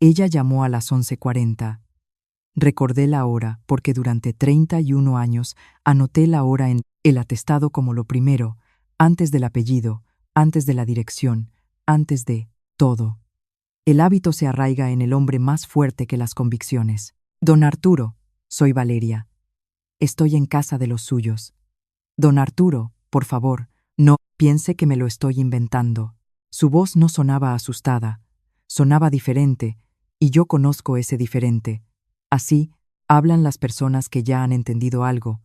Ella llamó a las 11:40. Recordé la hora porque durante 31 años anoté la hora en el atestado como lo primero, antes del apellido, antes de la dirección, antes de todo. El hábito se arraiga en el hombre más fuerte que las convicciones. Don Arturo, soy Valeria. Estoy en casa de los suyos. Don Arturo, por favor, no piense que me lo estoy inventando. Su voz no sonaba asustada, sonaba diferente, y yo conozco ese diferente. Así hablan las personas que ya han entendido algo,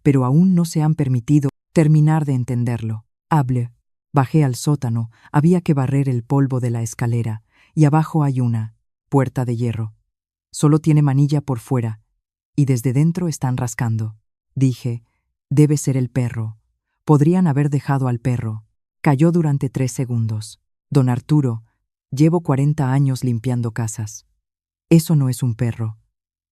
pero aún no se han permitido terminar de entenderlo. Hable. Bajé al sótano, había que barrer el polvo de la escalera, y abajo hay una puerta de hierro. Solo tiene manilla por fuera, y desde dentro están rascando. Dije, debe ser el perro. Podrían haber dejado al perro. Cayó durante 3 segundos. Don Arturo, llevo 40 años limpiando casas. Eso no es un perro.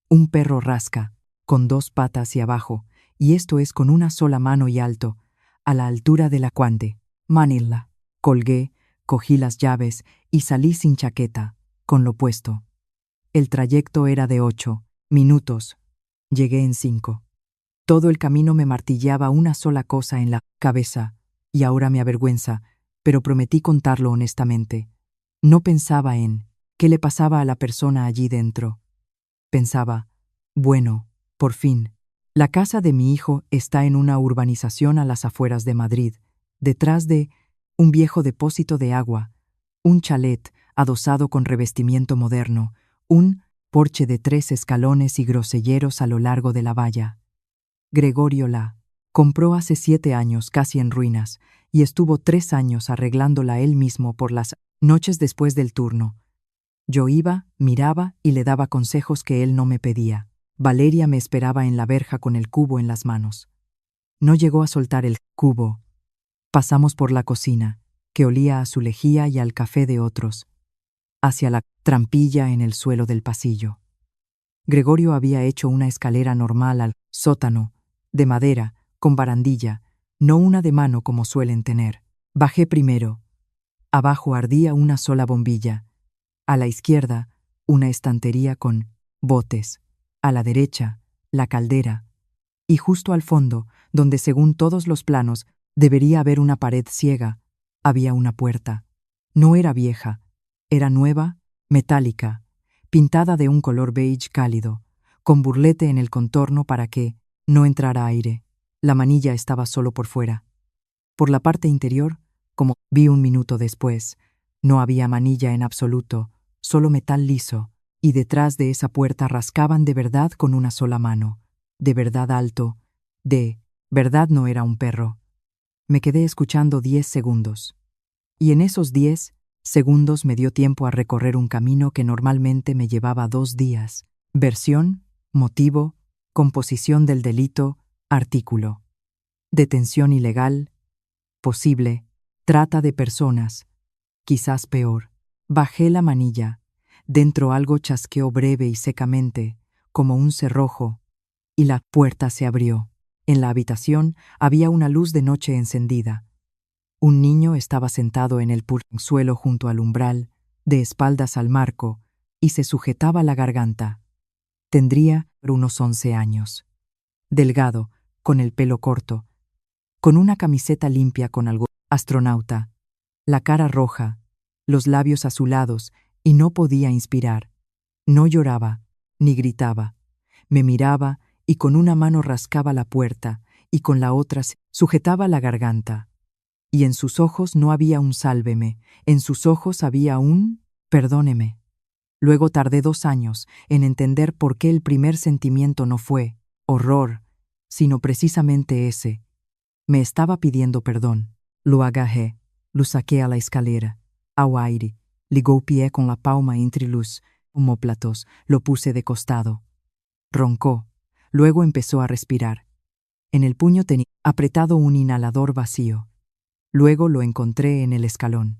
Un perro rasca, con 2 patas y abajo, y esto es con una sola mano y alto, a la altura de la cuande. Manila. Colgué, cogí las llaves y salí sin chaqueta, con lo puesto. El trayecto era de 8 minutos. Llegué en 5. Todo el camino me martilleaba una sola cosa en la cabeza, y ahora me avergüenza, pero prometí contarlo honestamente. No pensaba en qué le pasaba a la persona allí dentro. Pensaba, bueno, por fin, la casa de mi hijo está en una urbanización a las afueras de Madrid, detrás de un viejo depósito de agua, un chalet adosado con revestimiento moderno, un porche de 3 escalones y groselleros a lo largo de la valla. Gregorio la compró hace 7 años casi en ruinas y estuvo 3 años arreglándola él mismo por las noches después del turno. Yo iba, miraba y le daba consejos que él no me pedía. Valeria me esperaba en la verja con el cubo en las manos. No llegó a soltar el cubo. Pasamos por la cocina, que olía a su lejía y al café de otros, hacia la trampilla en el suelo del pasillo. Gregorio había hecho una escalera normal al sótano, de madera, con barandilla, no una de mano como suelen tener. Bajé primero. Abajo ardía una sola bombilla. A la izquierda, una estantería con botes. A la derecha, la caldera. Y justo al fondo, donde según todos los planos debería haber una pared ciega, había una puerta. No era vieja, era nueva, metálica, pintada de un color beige cálido, con burlete en el contorno para que no entrara aire. La manilla estaba solo por fuera. Por la parte interior, como vi un minuto después, no había manilla en absoluto, solo metal liso, y detrás de esa puerta rascaban de verdad con una sola mano, de verdad alto, de verdad no era un perro. Me quedé escuchando 10 segundos. Y en esos 10 segundos me dio tiempo a recorrer un camino que normalmente me llevaba 2 días. Versión, motivo, composición del delito, artículo. Detención ilegal, posible, trata de personas, quizás peor. Bajé la manilla. Dentro algo chasqueó breve y secamente, como un cerrojo, y la puerta se abrió. En la habitación había una luz de noche encendida. Un niño estaba sentado en el suelo junto al umbral, de espaldas al marco, y se sujetaba la garganta. Tendría unos 11 años. Delgado, con el pelo corto, con una camiseta limpia con algo astronauta, la cara roja, los labios azulados, y no podía inspirar. No lloraba, ni gritaba. Me miraba y con una mano rascaba la puerta y con la otra sujetaba la garganta. Y en sus ojos no había un sálveme, en sus ojos había un perdóneme. Luego tardé 2 años en entender por qué el primer sentimiento no fue horror, sino precisamente ese. Me estaba pidiendo perdón. Lo agarré, lo saqué a la escalera, ao aire, le golpeé con la palma entre los omóplatos, lo puse de costado. Roncó, luego empezó a respirar. En el puño tenía apretado un inhalador vacío. Luego lo encontré en el escalón.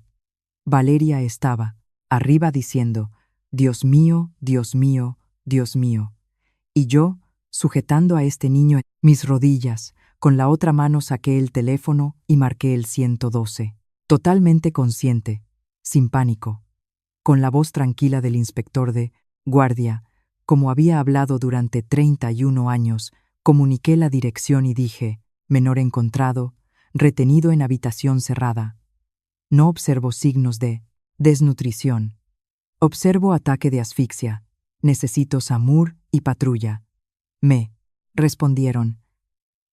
Valeria estaba arriba diciendo, Dios mío, Dios mío, Dios mío. Y yo, sujetando a este niño en mis rodillas, con la otra mano saqué el teléfono y marqué el 112. Totalmente consciente, sin pánico. con la voz tranquila del inspector de guardia. Como había hablado durante 31 años, comuniqué la dirección y dije: menor encontrado, retenido en habitación cerrada. No observo signos de desnutrición. Observo ataque de asfixia. Necesito SAMUR y patrulla. Me respondieron: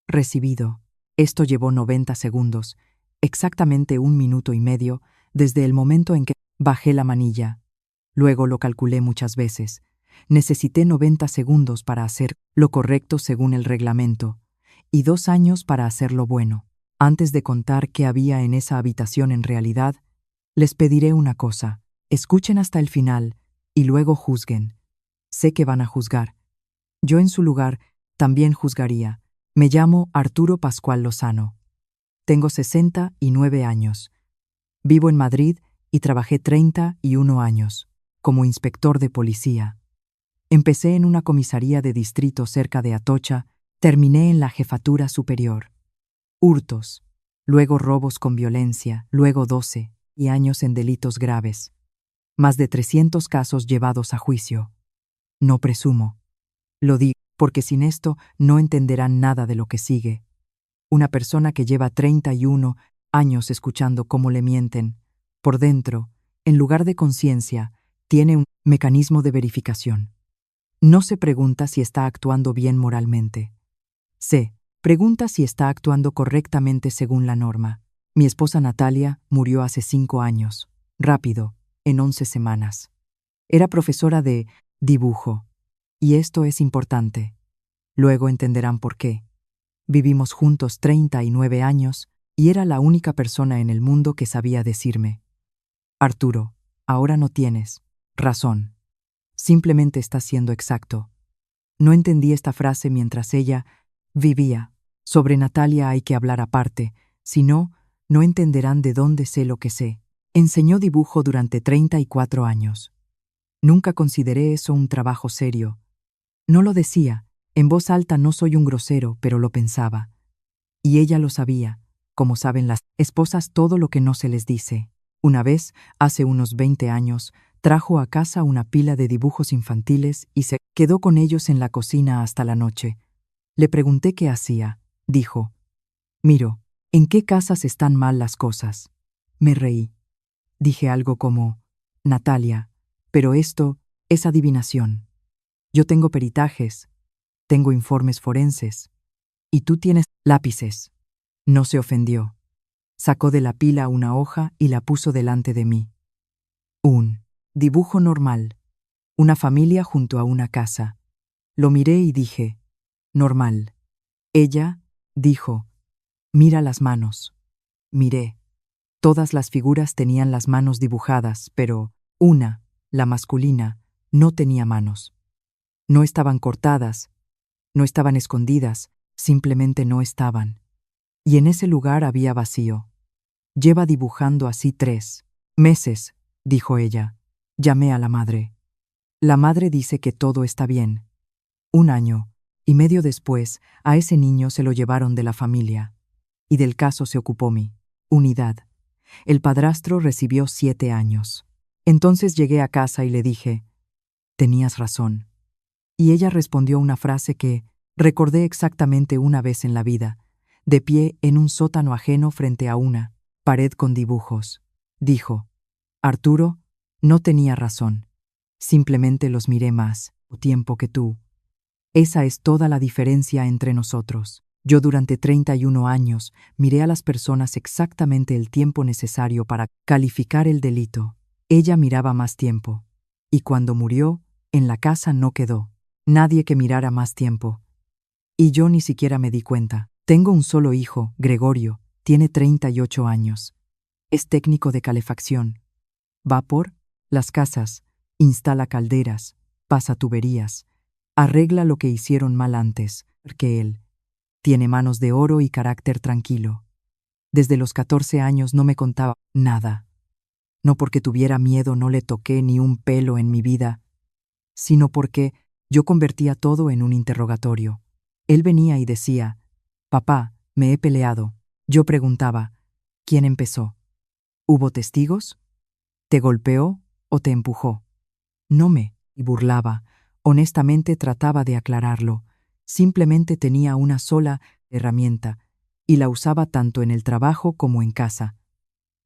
recibido. Esto llevó 90 segundos, exactamente 1 minuto y medio, desde el momento en que bajé la manilla. Luego lo calculé muchas veces. Necesité 90 segundos para hacer lo correcto según el reglamento, y 2 años para hacerlo bueno. Antes de contar qué había en esa habitación en realidad, les pediré una cosa: escuchen hasta el final y luego juzguen. Sé que van a juzgar. Yo en su lugar también juzgaría. Me llamo Arturo Pascual Lozano. Tengo 69 años. Vivo en Madrid y trabajé 31 años como inspector de policía. Empecé en una comisaría de distrito cerca de Atocha, terminé en la jefatura superior. Hurtos, luego robos con violencia, luego 12 años en delitos graves. Más de 300 casos llevados a juicio. No presumo. Lo digo porque sin esto no entenderán nada de lo que sigue. Una persona que lleva 31 años escuchando cómo le mienten, por dentro, en lugar de conciencia, tiene un mecanismo de verificación. No se pregunta si está actuando bien moralmente. Se pregunta si está actuando correctamente según la norma. Mi esposa Natalia murió hace 5 años, rápido, en 11 semanas. Era profesora de dibujo. Y esto es importante. Luego entenderán por qué. Vivimos juntos 39 años y era la única persona en el mundo que sabía decirme: Arturo, ahora no tienes razón. Simplemente estás siendo exacto. No entendí esta frase mientras ella vivía. Sobre Natalia hay que hablar aparte, si no, no entenderán de dónde sé lo que sé. Enseñó dibujo durante 34 años. Nunca consideré eso un trabajo serio. No lo decía, en voz alta no soy un grosero, pero lo pensaba. Y ella lo sabía, como saben las esposas todo lo que no se les dice. Una vez, hace unos 20 años, trajo a casa una pila de dibujos infantiles y se quedó con ellos en la cocina hasta la noche. Le pregunté qué hacía. Dijo: miro, ¿en qué casas están mal las cosas? Me reí. Dije algo como: Natalia, pero esto es adivinación. Yo tengo peritajes, tengo informes forenses, y tú tienes lápices. No se ofendió. Sacó de la pila una hoja y la puso delante de mí. Un dibujo normal. Una familia junto a una casa. Lo miré y dije: normal. Ella dijo: mira las manos. Miré. Todas las figuras tenían las manos dibujadas, pero una, la masculina, no tenía manos. No estaban cortadas, no estaban escondidas, simplemente no estaban. Y en ese lugar había vacío. Lleva dibujando así 3 meses, dijo ella. Llamé a la madre. La madre dice que todo está bien. 1 año y medio después, a ese niño se lo llevaron de la familia. Y del caso se ocupó mi unidad. El padrastro recibió 7 años. Entonces llegué a casa y le dije: tenías razón. Y ella respondió una frase que recordé exactamente una vez en la vida, de pie en un sótano ajeno frente a una pared con dibujos. Dijo: Arturo, no tenía razón. Simplemente los miré más tiempo que tú. Esa es toda la diferencia entre nosotros. Yo durante 31 años miré a las personas exactamente el tiempo necesario para calificar el delito. Ella miraba más tiempo. Y cuando murió, en la casa no quedó nadie que mirara más tiempo. Y yo ni siquiera me di cuenta. Tengo un solo hijo, Gregorio, tiene 38 años. Es técnico de calefacción. Va por las casas, instala calderas, pasa tuberías, arregla lo que hicieron mal antes, porque él tiene manos de oro y carácter tranquilo. Desde los 14 años no me contaba nada. No porque tuviera miedo no le toqué ni un pelo en mi vida, sino porque yo convertía todo en un interrogatorio. Él venía y decía: papá, me he peleado. Yo preguntaba: ¿quién empezó? ¿Hubo testigos? ¿Te golpeó? ¿O te empujó? No me burlaba. Honestamente trataba de aclararlo. Simplemente tenía una sola herramienta y la usaba tanto en el trabajo como en casa.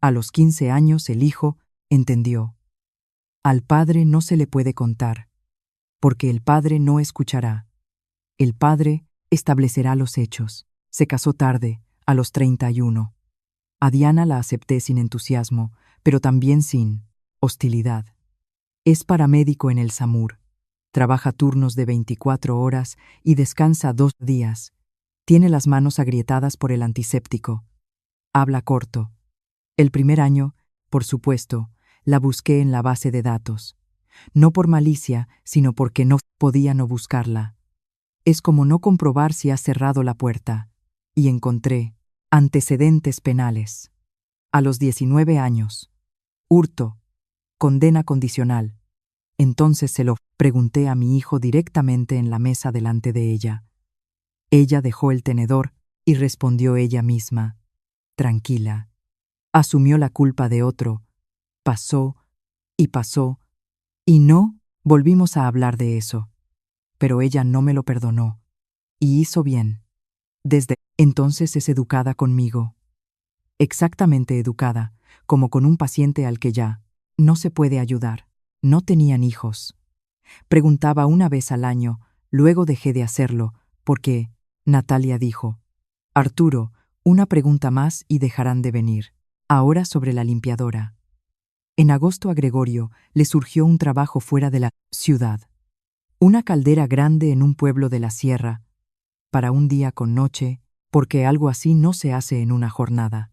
A los 15 años el hijo entendió. Al padre no se le puede contar, porque el padre no escuchará. El padre establecerá los hechos. Se casó tarde, a los 31. A Diana la acepté sin entusiasmo, pero también sin hostilidad. Es paramédico en el SAMUR. Trabaja turnos de 24 horas y descansa 2 días. Tiene las manos agrietadas por el antiséptico. Habla corto. El primer año, por supuesto, la busqué en la base de datos. No por malicia, sino porque no podía no buscarla. Es como no comprobar si has cerrado la puerta. Y encontré antecedentes penales. A los 19 años. Hurto. Condena condicional. Entonces se lo pregunté a mi hijo directamente en la mesa delante de ella. Ella dejó el tenedor y respondió ella misma. Tranquila. Asumió la culpa de otro. Pasó y pasó. Y no volvimos a hablar de eso. Pero ella no me lo perdonó. Y hizo bien. Desde entonces es educada conmigo. Exactamente educada, como con un paciente al que ya no se puede ayudar. No tenían hijos. Preguntaba una vez al año, luego dejé de hacerlo, porque Natalia dijo: Arturo, una pregunta más y dejarán de venir. Ahora sobre la limpiadora. En agosto a Gregorio le surgió un trabajo fuera de la ciudad. Una caldera grande en un pueblo de la sierra, para un día con noche, porque algo así no se hace en una jornada.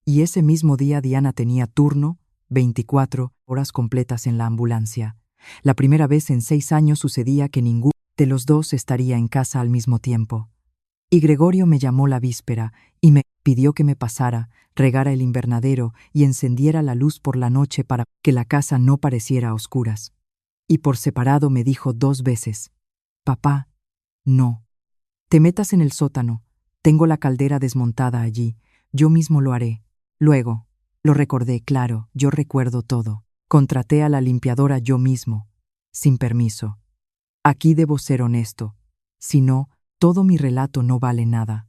Y ese mismo día Diana tenía turno, 24 horas completas en la ambulancia. La primera vez en 6 años sucedía que ninguno de los dos estaría en casa al mismo tiempo. Y Gregorio me llamó la víspera y me pidió que me pasara, regara el invernadero y encendiera la luz por la noche para que la casa no pareciera a oscuras. Y por separado me dijo 2 veces: Papá, no. Te metas en el sótano. Tengo la caldera desmontada allí. Yo mismo lo haré. Luego, lo recordé, claro, yo recuerdo todo. Contraté a la limpiadora yo mismo, sin permiso. Aquí debo ser honesto. Si no, todo mi relato no vale nada.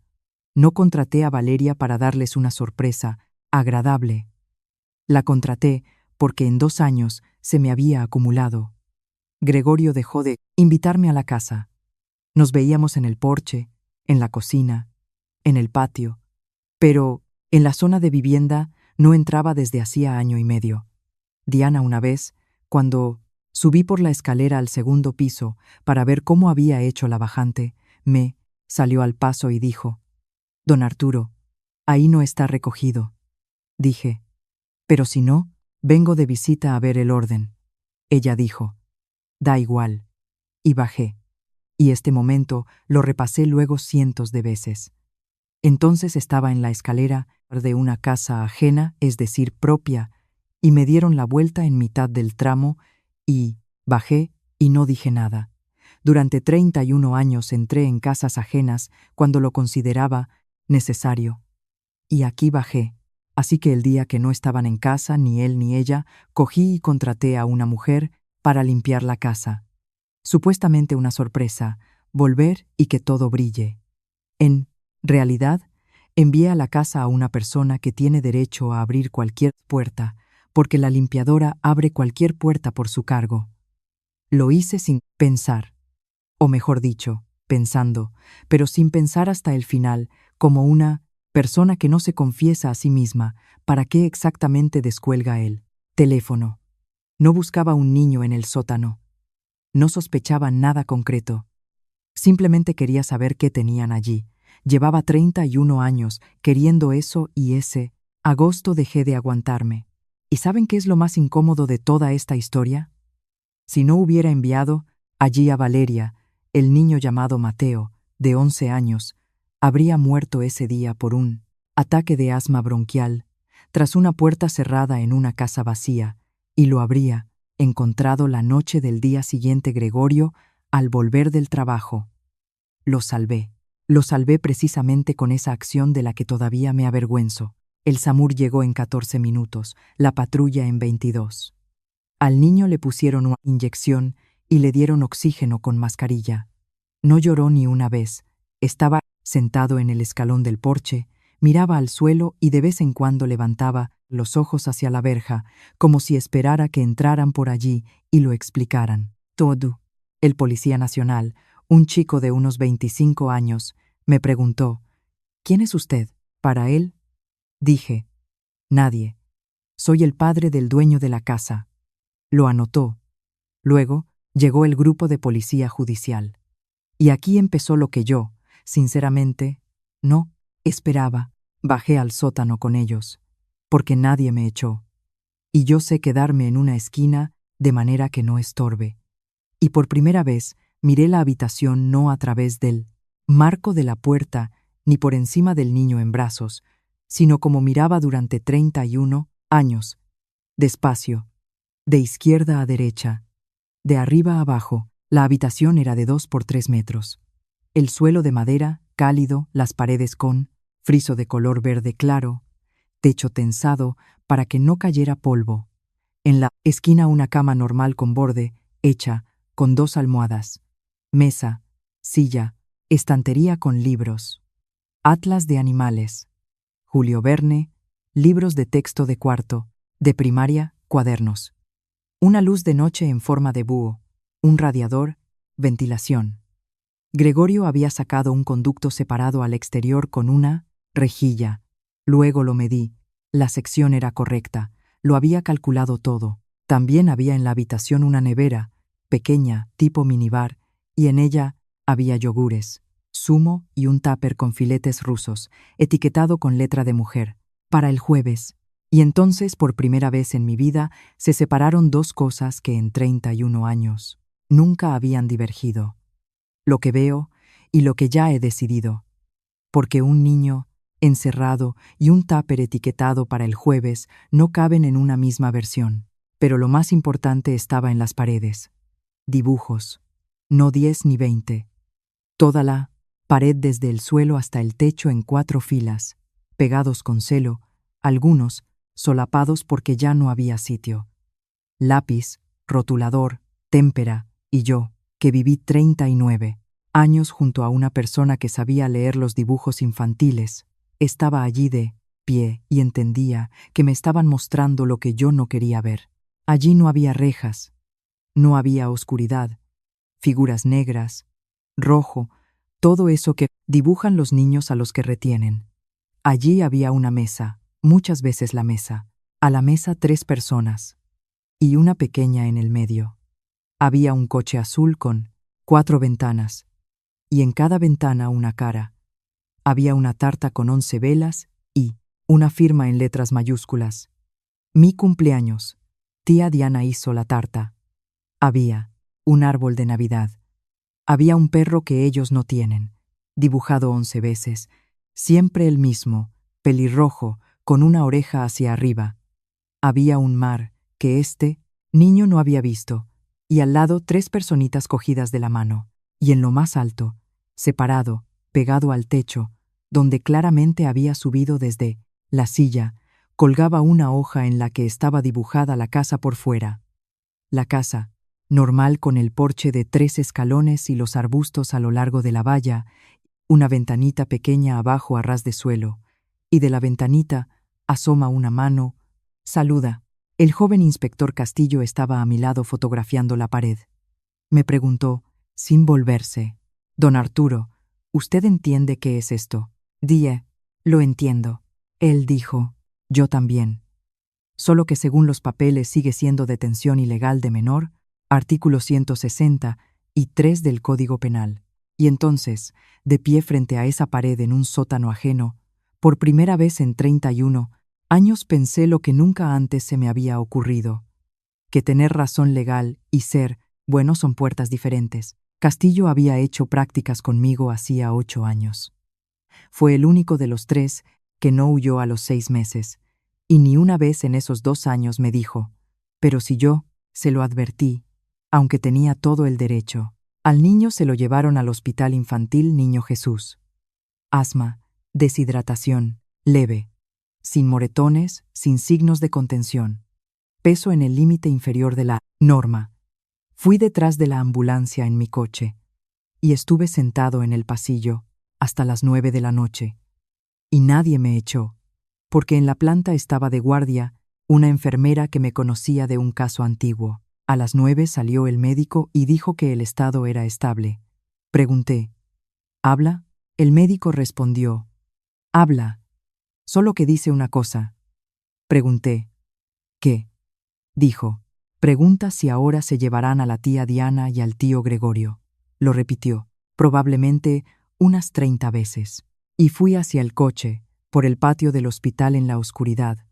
No contraté a Valeria para darles una sorpresa agradable. La contraté porque en 2 años se me había acumulado. Gregorio dejó de invitarme a la casa. Nos veíamos en el porche, en la cocina, en el patio, pero en la zona de vivienda no entraba desde hacía 1 año y medio. Diana una vez, cuando subí por la escalera al 2.º piso para ver cómo había hecho la bajante, me salió al paso y dijo: Don Arturo, ahí no está recogido. Dije: pero si no, vengo de visita a ver el orden. Ella dijo: da igual. Y bajé. Y este momento lo repasé luego cientos de veces. Entonces estaba en la escalera de una casa ajena, es decir, propia, y me dieron la vuelta en mitad del tramo y bajé y no dije nada. Durante 31 años entré en casas ajenas cuando lo consideraba necesario. Y aquí bajé. Así que el día que no estaban en casa, ni él ni ella, cogí y contraté a una mujer para limpiar la casa. Supuestamente una sorpresa, volver y que todo brille. En realidad, envié a la casa a una persona que tiene derecho a abrir cualquier puerta, porque la limpiadora abre cualquier puerta por su cargo. Lo hice sin pensar, o mejor dicho, pensando, pero sin pensar hasta el final, como una persona que no se confiesa a sí misma para qué exactamente descuelga el teléfono. No buscaba un niño en el sótano. No sospechaba nada concreto. Simplemente quería saber qué tenían allí. Llevaba 31 años queriendo eso y ese agosto dejé de aguantarme. ¿Y saben qué es lo más incómodo de toda esta historia? Si no hubiera enviado allí a Valeria, el niño llamado Mateo, de 11 años, habría muerto ese día por un ataque de asma bronquial, tras una puerta cerrada en una casa vacía, y lo habría encontrado la noche del día siguiente Gregorio al volver del trabajo. Lo salvé. Lo salvé precisamente con esa acción de la que todavía me avergüenzo. El SAMUR llegó en 14 minutos, la patrulla en 22. Al niño le pusieron una inyección y le dieron oxígeno con mascarilla. No lloró ni una vez. Estaba sentado en el escalón del porche, miraba al suelo y de vez en cuando levantaba los ojos hacia la verja, como si esperara que entraran por allí y lo explicaran todo. El policía nacional, un chico de unos 25 años, me preguntó: ¿Quién es usted? Para él, dije: nadie. Soy el padre del dueño de la casa. Lo anotó. Luego llegó el grupo de policía judicial. Y aquí empezó lo que yo, sinceramente, no esperaba. Bajé al sótano con ellos, porque nadie me echó. Y yo sé quedarme en una esquina de manera que no estorbe. Y por primera vez miré la habitación no a través del marco de la puerta ni por encima del niño en brazos, sino como miraba durante 31 años, despacio, de izquierda a derecha, de arriba a abajo. La habitación era de 2 por 3 metros. El suelo de madera, cálido, las paredes con friso de color verde claro, techo tensado para que no cayera polvo. En la esquina una cama normal con borde, hecha, con 2 almohadas, mesa, silla, estantería con libros, atlas de animales, Julio Verne, libros de texto de cuarto, de primaria, cuadernos. Una luz de noche en forma de búho, un radiador, ventilación. Gregorio había sacado un conducto separado al exterior con una rejilla. Luego lo medí. La sección era correcta. Lo había calculado todo. También había en la habitación una nevera, pequeña, tipo minibar, y en ella había yogures, zumo y un tupper con filetes rusos, etiquetado con letra de mujer, para el jueves. Y entonces, por primera vez en mi vida, se separaron 2 cosas que en 31 años nunca habían divergido: lo que veo y lo que ya he decidido. Porque un niño encerrado y un tupper etiquetado para el jueves no caben en una misma versión. Pero lo más importante estaba en las paredes. Dibujos, no 10 ni 20. Toda la pared desde el suelo hasta el techo en 4 filas, pegados con celo, algunos solapados porque ya no había sitio. Lápiz, rotulador, témpera y yo, que viví 39 años junto a una persona que sabía leer los dibujos infantiles, estaba allí de pie y entendía que me estaban mostrando lo que yo no quería ver. Allí no había rejas, no había oscuridad, figuras negras, rojo, todo eso que dibujan los niños a los que retienen. Allí había una mesa, muchas veces la mesa, a la mesa 3 personas, y una pequeña en el medio. Había un coche azul con 4 ventanas, y en cada ventana una cara. Había una tarta con 11 velas y una firma en letras mayúsculas. Mi cumpleaños. Tía Diana hizo la tarta. Había un árbol de Navidad. Había un perro que ellos no tienen, dibujado 11 veces, siempre el mismo, pelirrojo, con una oreja hacia arriba. Había un mar que este niño no había visto, y al lado 3 personitas cogidas de la mano, y en lo más alto, separado, pegado al techo, donde claramente había subido desde la silla, colgaba una hoja en la que estaba dibujada la casa por fuera. La casa, normal con el porche de 3 escalones y los arbustos a lo largo de la valla, una ventanita pequeña abajo a ras de suelo, y de la ventanita asoma una mano. Saluda. El joven inspector Castillo estaba a mi lado fotografiando la pared. Me preguntó, sin volverse: «Don Arturo, ¿usted entiende qué es esto?» Dije, «Lo entiendo». Él dijo, «Yo también. Solo que según los papeles sigue siendo detención ilegal de menor, artículo 163 del Código Penal». Y entonces, de pie frente a esa pared en un sótano ajeno, por primera vez en 31 años pensé lo que nunca antes se me había ocurrido: que tener razón legal y ser bueno son puertas diferentes. Castillo había hecho prácticas conmigo hacía 8 años. Fue el único de los 3 que no huyó a los 6 meses, y ni una vez en esos 2 años me dijo: «Pero si yo se lo advertí», aunque tenía todo el derecho. Al niño se lo llevaron al Hospital Infantil Niño Jesús. Asma, deshidratación, leve, sin moretones, sin signos de contención. peso en el límite inferior de la norma. Fui detrás de la ambulancia en mi coche y estuve sentado en el pasillo hasta las 9 de la noche. Y nadie me echó, porque en la planta estaba de guardia una enfermera que me conocía de un caso antiguo. A las 9 salió el médico y dijo que el estado era estable. Pregunté, ¿habla? El médico respondió, habla, solo que dice una cosa. Pregunté, ¿qué? Dijo, pregunta si ahora se llevarán a la tía Diana y al tío Gregorio. Lo repitió, probablemente unas 30 veces. Y fui hacia el coche, por el patio del hospital en la oscuridad,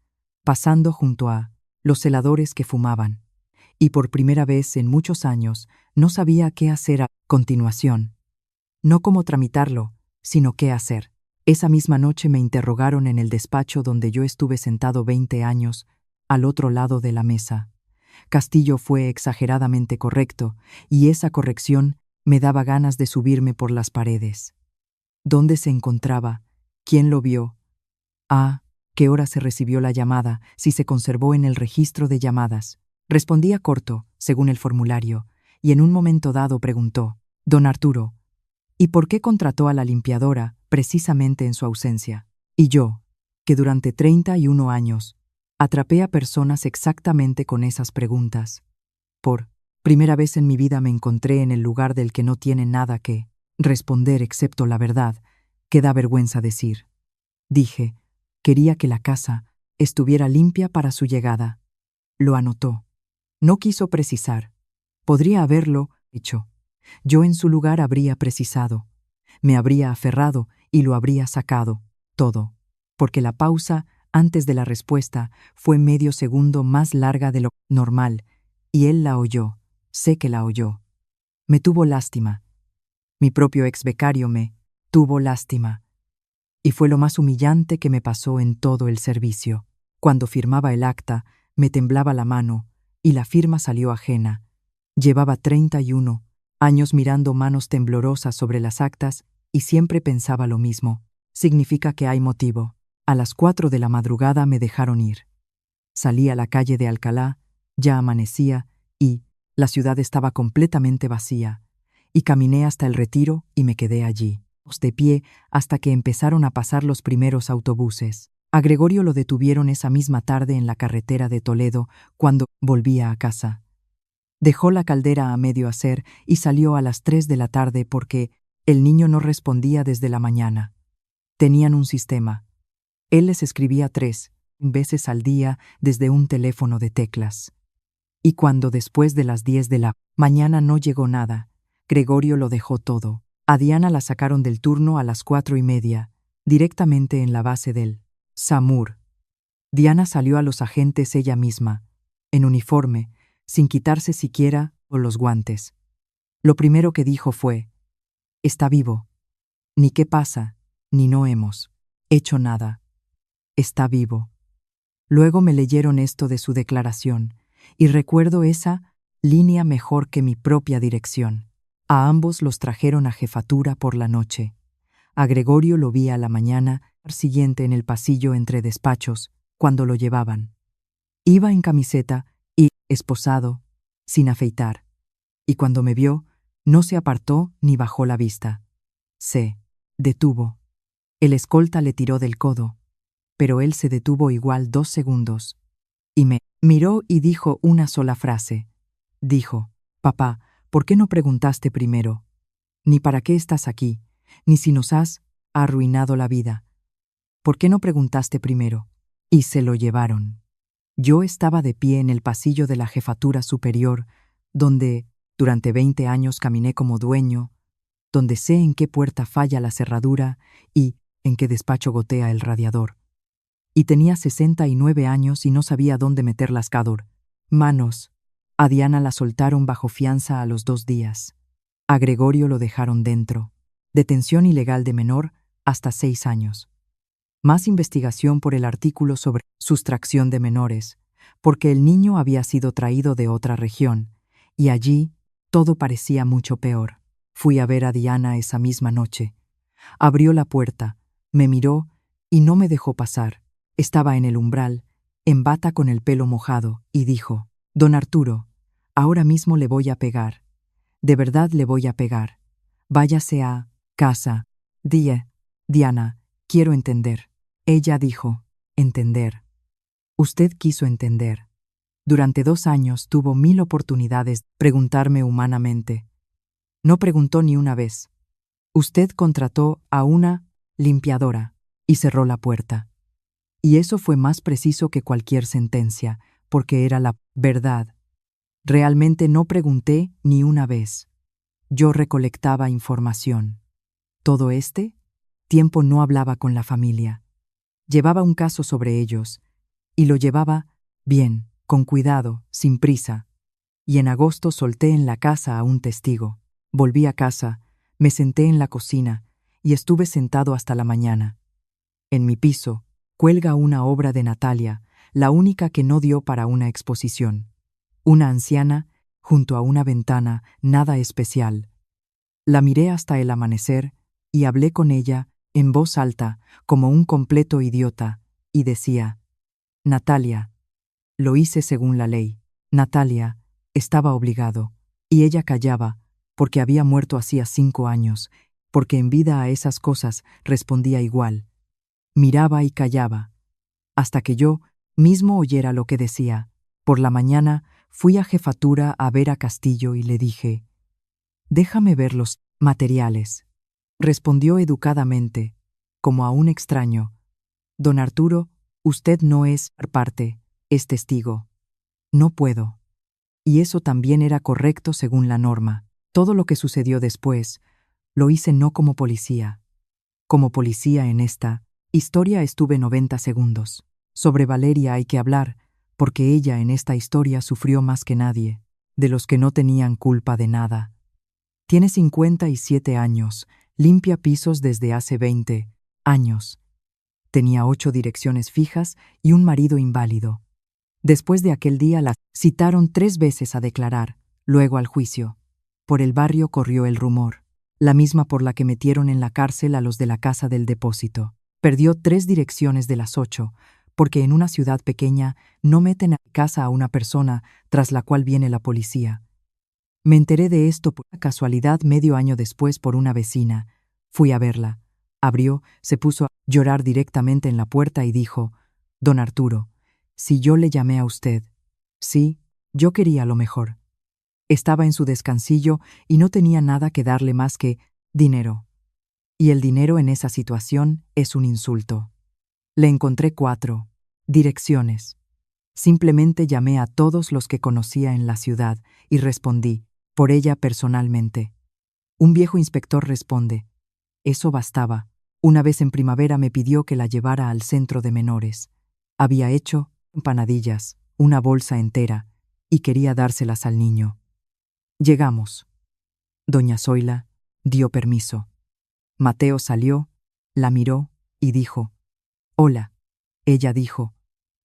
pasando junto a los celadores que fumaban. Y por primera vez en muchos años no sabía qué hacer a continuación. No cómo tramitarlo, sino qué hacer. Esa misma noche me interrogaron en el despacho donde yo estuve sentado 20 años, al otro lado de la mesa. Castillo fue exageradamente correcto, y esa corrección me daba ganas de subirme por las paredes. ¿Dónde se encontraba? ¿Quién lo vio? ¿Qué hora se recibió la llamada? Si se conservó en el registro de llamadas. Respondía corto, según el formulario, y en un momento dado preguntó, «Don Arturo, ¿y por qué contrató a la limpiadora precisamente en su ausencia?» Y yo, que durante 31 años atrapé a personas exactamente con esas preguntas. Por primera vez en mi vida me encontré en el lugar del que no tiene nada que responder excepto la verdad, que da vergüenza decir. Dije, quería que la casa estuviera limpia para su llegada. Lo anotó. No quiso precisar. Podría haberlo hecho. Yo en su lugar habría precisado. Me habría aferrado y lo habría sacado, todo. Porque la pausa antes de la respuesta fue medio segundo más larga de lo normal, y él la oyó. Sé que la oyó. Me tuvo lástima. Mi propio ex becario me tuvo lástima. Y fue lo más humillante que me pasó en todo el servicio. Cuando firmaba el acta, me temblaba la mano, y la firma salió ajena. Llevaba 31 años mirando manos temblorosas sobre las actas, y siempre pensaba lo mismo. Significa que hay motivo. A las 4 de la madrugada me dejaron ir. Salí a la calle de Alcalá, ya amanecía, y la ciudad estaba completamente vacía. Y caminé hasta el Retiro y me quedé allí, de pie, hasta que empezaron a pasar los primeros autobuses. A Gregorio lo detuvieron esa misma tarde en la carretera de Toledo, cuando volvía a casa. Dejó la caldera a medio hacer y salió a las 3 de la tarde porque el niño no respondía desde la mañana. Tenían un sistema. Él les escribía 3 veces al día desde un teléfono de teclas. Y cuando después de las 10 de la mañana no llegó nada, Gregorio lo dejó todo. A Diana la sacaron del turno a las 4:30, directamente en la base del SAMUR. Diana salió a los agentes ella misma, en uniforme, sin quitarse siquiera los guantes. Lo primero que dijo fue, «Está vivo. Ni qué pasa, ni no hemos hecho nada. Está vivo». Luego me leyeron esto de su declaración, y recuerdo esa línea mejor que mi propia dirección. A ambos los trajeron a jefatura por la noche. A Gregorio lo vi a la mañana siguiente en el pasillo entre despachos, cuando lo llevaban. Iba en camiseta y esposado, sin afeitar. Y cuando me vio, no se apartó ni bajó la vista. Se detuvo. El escolta le tiró del codo, pero él se detuvo igual 2 segundos. Y me miró y dijo una sola frase. Dijo, «Papá, ¿por qué no preguntaste primero? Ni para qué estás aquí, ni si nos has arruinado la vida. ¿Por qué no preguntaste primero?» Y se lo llevaron. Yo estaba de pie en el pasillo de la jefatura superior, donde durante 20 años caminé como dueño, donde sé en qué puerta falla la cerradura y en qué despacho gotea el radiador. Y tenía 69 años y no sabía dónde meter las manos. A Diana la soltaron bajo fianza a los 2 días. A Gregorio lo dejaron dentro. Detención ilegal de menor hasta 6 años. Más investigación por el artículo sobre sustracción de menores, porque el niño había sido traído de otra región, y allí todo parecía mucho peor. Fui a ver a Diana esa misma noche. Abrió la puerta, me miró y no me dejó pasar. Estaba en el umbral, en bata con el pelo mojado, y dijo: «Don Arturo, ahora mismo le voy a pegar. De verdad le voy a pegar. Váyase a casa. Diana, quiero entender». Ella dijo: «Entender. Usted quiso entender. Durante 2 años tuvo 1000 oportunidades de preguntarme humanamente. No preguntó ni una vez. Usted contrató a una limpiadora y cerró la puerta. Y eso fue más preciso que cualquier sentencia, porque era la verdad. Realmente no pregunté ni una vez. Yo recolectaba información. Todo este tiempo no hablaba con la familia. Llevaba un caso sobre ellos, y lo llevaba bien, con cuidado, sin prisa. Y en agosto solté en la casa a un testigo. Volví a casa, me senté en la cocina, y estuve sentado hasta la mañana. En mi piso cuelga una obra de Natalia, la única que no dio para una exposición. Una anciana, junto a una ventana, nada especial. La miré hasta el amanecer y hablé con ella, en voz alta, como un completo idiota, y decía: «Natalia». Lo hice según la ley. Natalia estaba obligado, y ella callaba, porque había muerto hacía 5 años, porque en vida a esas cosas respondía igual. Miraba y callaba, hasta que yo mismo oyera lo que decía. Por la mañana fui a jefatura a ver a Castillo y le dije: «Déjame ver los materiales». Respondió educadamente, como a un extraño: «Don Arturo, usted no es parte, es testigo». «No puedo». Y eso también era correcto según la norma. Todo lo que sucedió después lo hice no como policía. Como policía en esta historia estuve 90 segundos. Sobre Valeria hay que hablar, porque ella en esta historia sufrió más que nadie, de los que no tenían culpa de nada. Tiene 57 años, limpia pisos desde hace 20 años. Tenía 8 direcciones fijas y un marido inválido. Después de aquel día la citaron 3 veces a declarar, luego al juicio. Por el barrio corrió el rumor, la misma por la que metieron en la cárcel a los de la Casa del Depósito. Perdió 3 direcciones de las 8, porque en una ciudad pequeña no meten a casa a una persona tras la cual viene la policía. Me enteré de esto por casualidad medio año después por una vecina. Fui a verla. Abrió, se puso a llorar directamente en la puerta y dijo: «Don Arturo, si yo le llamé a usted». Sí, yo quería lo mejor. Estaba en su descansillo y no tenía nada que darle más que dinero. Y el dinero en esa situación es un insulto. Le encontré 4 direcciones. Simplemente llamé a todos los que conocía en la ciudad y respondí por ella personalmente. Un viejo inspector responde: «Eso bastaba». Una vez en primavera me pidió que la llevara al centro de menores. Había hecho empanadillas, una bolsa entera, y quería dárselas al niño. Llegamos. Doña Zoila dio permiso. Mateo salió, la miró y dijo: «Hola». Ella dijo: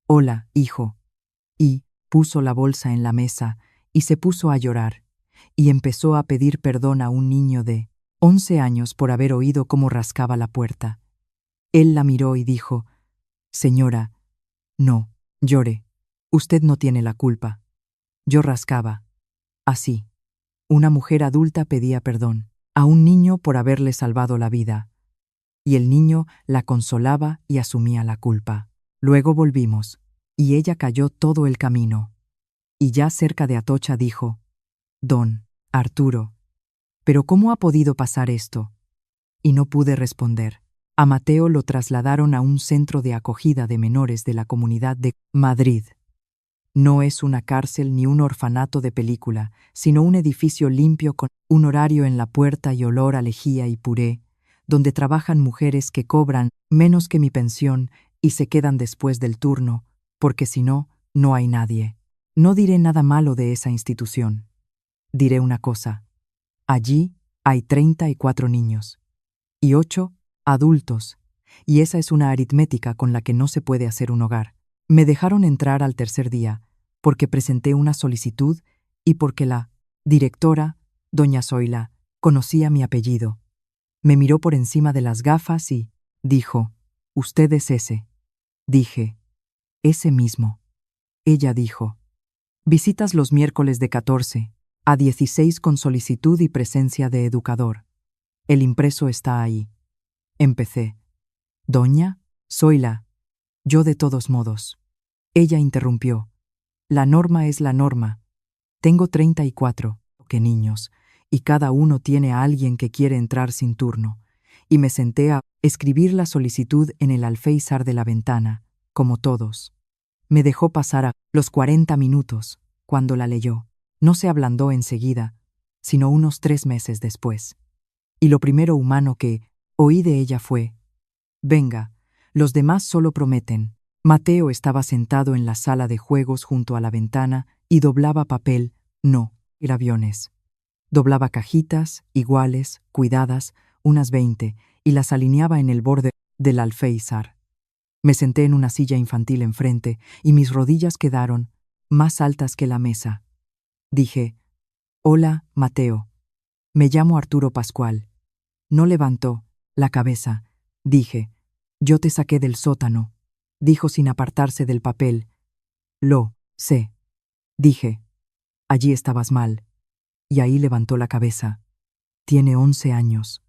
«Hola, hijo». Y puso la bolsa en la mesa y se puso a llorar, y empezó a pedir perdón a un niño de 11 años por haber oído cómo rascaba la puerta. Él la miró y dijo: «Señora, no llore. Usted no tiene la culpa. Yo rascaba». Así. Una mujer adulta pedía perdón a un niño por haberle salvado la vida, y el niño la consolaba y asumía la culpa. Luego volvimos, y ella calló todo el camino. Y ya cerca de Atocha dijo: «Don Arturo, ¿pero cómo ha podido pasar esto?». Y no pude responder. A Mateo lo trasladaron a un centro de acogida de menores de la Comunidad de Madrid. No es una cárcel ni un orfanato de película, sino un edificio limpio con un horario en la puerta y olor a lejía y puré, donde trabajan mujeres que cobran menos que mi pensión y se quedan después del turno, porque si no, no hay nadie. No diré nada malo de esa institución. Diré una cosa: allí hay 34 niños y 8 adultos, y esa es una aritmética con la que no se puede hacer un hogar. Me dejaron entrar al tercer día, porque presenté una solicitud y porque la directora, doña Zoila, conocía mi apellido. Me miró por encima de las gafas y dijo: «Usted es ese». Dije: Ese mismo. Ella dijo: visitas los miércoles de 14 a 16 con solicitud y presencia de educador. El impreso está ahí. Empecé. Doña, soy la. Yo de todos modos. Ella interrumpió. La norma es la norma. Tengo 34, que niños, y cada uno tiene a alguien que quiere entrar sin turno. Y me senté a escribir la solicitud en el alféizar de la ventana, como todos. Me dejó pasar a los 40 minutos, cuando la leyó. No se ablandó enseguida, sino unos 3 meses después. Y lo primero humano que oí de ella fue: venga, los demás solo prometen. Mateo estaba sentado en la sala de juegos junto a la ventana y doblaba papel, no, graviones. Doblaba cajitas, iguales, cuidadas, unas 20, y las alineaba en el borde del alféizar. Me senté en una silla infantil enfrente y mis rodillas quedaron más altas que la mesa. Dije: hola, Mateo. Me llamo Arturo Pascual. No levantó la cabeza. Dije: yo te saqué del sótano. Dijo sin apartarse del papel: lo sé. Dije: allí estabas mal. Y ahí levantó la cabeza. Tiene 11 años.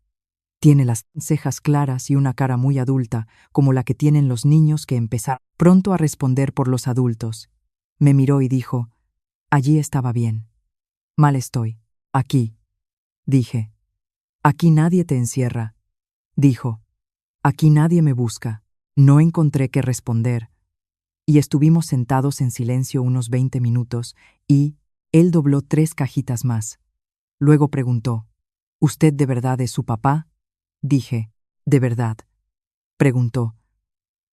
Tiene las cejas claras y una cara muy adulta, como la que tienen los niños que empezaron pronto a responder por los adultos. Me miró y dijo: allí estaba bien. Mal estoy. Aquí. Dije: aquí nadie te encierra. Dijo: aquí nadie me busca. No encontré qué responder. Y estuvimos sentados en silencio unos 20 minutos y él dobló 3 cajitas más. Luego preguntó: ¿usted de verdad es su papá? Dije: de verdad. Preguntó: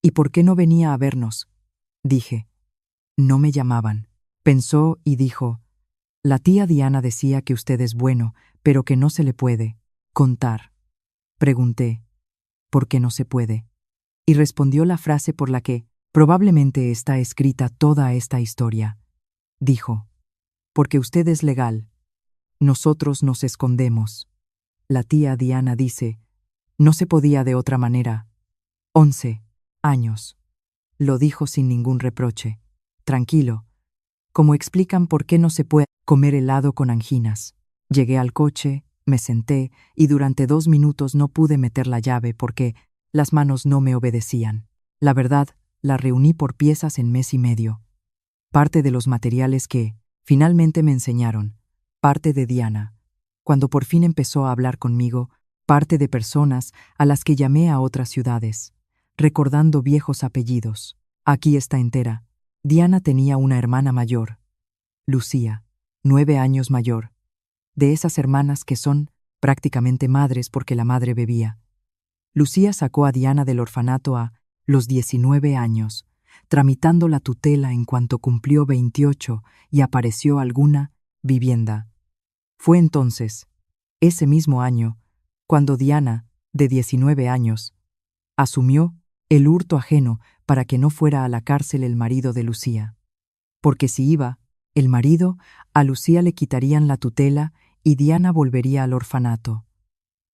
¿y por qué no venía a vernos? Dije: no me llamaban. Pensó y dijo: la tía Diana decía que usted es bueno, pero que no se le puede contar. Pregunté: ¿por qué no se puede? Y respondió la frase por la que probablemente está escrita toda esta historia. Dijo: porque usted es legal. Nosotros nos escondemos. La tía Diana dice: no se podía de otra manera. 11 años. Lo dijo sin ningún reproche. Tranquilo. Como explican por qué no se puede comer helado con anginas. Llegué al coche, me senté y durante 2 minutos no pude meter la llave porque las manos no me obedecían. La verdad, la reuní por piezas en mes y medio. Parte de los materiales que, finalmente me enseñaron, parte de Diana. Cuando por fin empezó a hablar conmigo, parte de personas a las que llamé a otras ciudades, recordando viejos apellidos. Aquí está entera. Diana tenía una hermana mayor, Lucía, 9 años mayor, de esas hermanas que son prácticamente madres porque la madre bebía. Lucía sacó a Diana del orfanato a los 19 años, tramitando la tutela en cuanto cumplió 28 y apareció alguna vivienda. Fue entonces, ese mismo año, cuando Diana, de 19 años, asumió el hurto ajeno para que no fuera a la cárcel el marido de Lucía. Porque si iba, el marido, a Lucía le quitarían la tutela y Diana volvería al orfanato.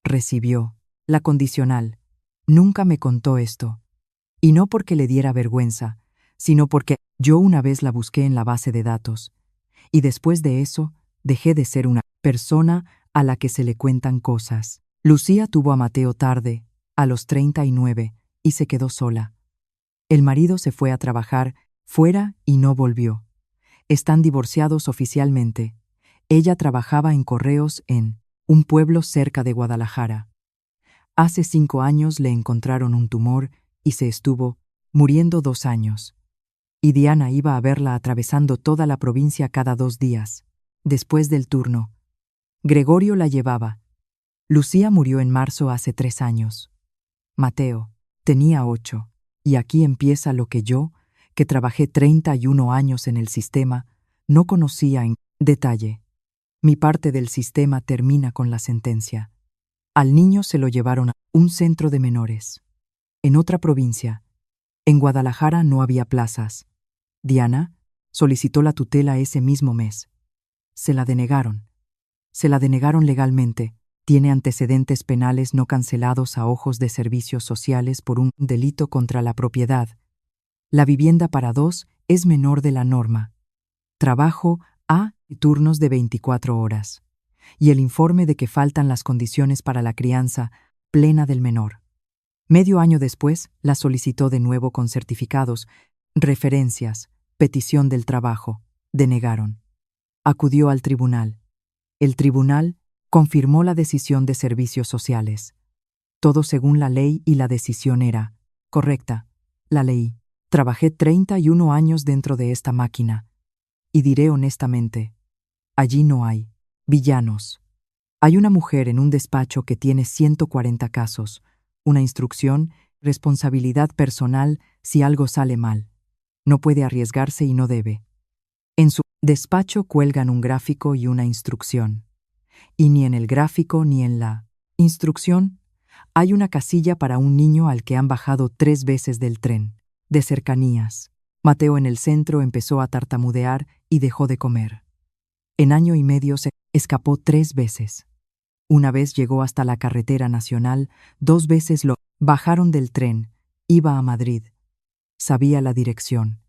Recibió la condicional. Nunca me contó esto. Y no porque le diera vergüenza, sino porque yo una vez la busqué en la base de datos. Y después de eso, dejé de ser una persona a la que se le cuentan cosas. Lucía tuvo a Mateo tarde, a los 39, y se quedó sola. El marido se fue a trabajar fuera y no volvió. Están divorciados oficialmente. Ella trabajaba en correos en un pueblo cerca de Guadalajara. Hace 5 años le encontraron un tumor y se estuvo muriendo 2 años. Y Diana iba a verla atravesando toda la provincia cada 2 días. Después del turno, Gregorio la llevaba. Lucía murió en marzo hace 3 años. Mateo tenía 8. Y aquí empieza lo que yo, que trabajé 31 años en el sistema, no conocía en detalle. Mi parte del sistema termina con la sentencia. Al niño se lo llevaron a un centro de menores. En otra provincia, en Guadalajara, no había plazas. Diana solicitó la tutela ese mismo mes. Se la denegaron. Se la denegaron legalmente. Tiene antecedentes penales no cancelados a ojos de servicios sociales por un delito contra la propiedad. La vivienda para dos es menor de la norma. Trabajo a turnos de 24 horas. Y el informe de que faltan las condiciones para la crianza plena del menor. Medio año después, la solicitó de nuevo con certificados, referencias, petición del trabajo. Denegaron. Acudió al tribunal. El tribunal confirmó la decisión de servicios sociales. Todo según la ley y la decisión era correcta. La ley. Trabajé 31 años dentro de esta máquina. Y diré honestamente, allí no hay villanos. Hay una mujer en un despacho que tiene 140 casos, una instrucción, responsabilidad personal si algo sale mal. No puede arriesgarse y no debe. En su despacho cuelgan un gráfico y una instrucción. Y ni en el gráfico ni en la instrucción hay una casilla para un niño al que han bajado 3 veces del tren, de cercanías. Mateo en el centro empezó a tartamudear y dejó de comer. En año y medio se escapó 3 veces. Una vez llegó hasta la carretera nacional, 2 veces lo bajaron del tren, iba a Madrid. Sabía la dirección.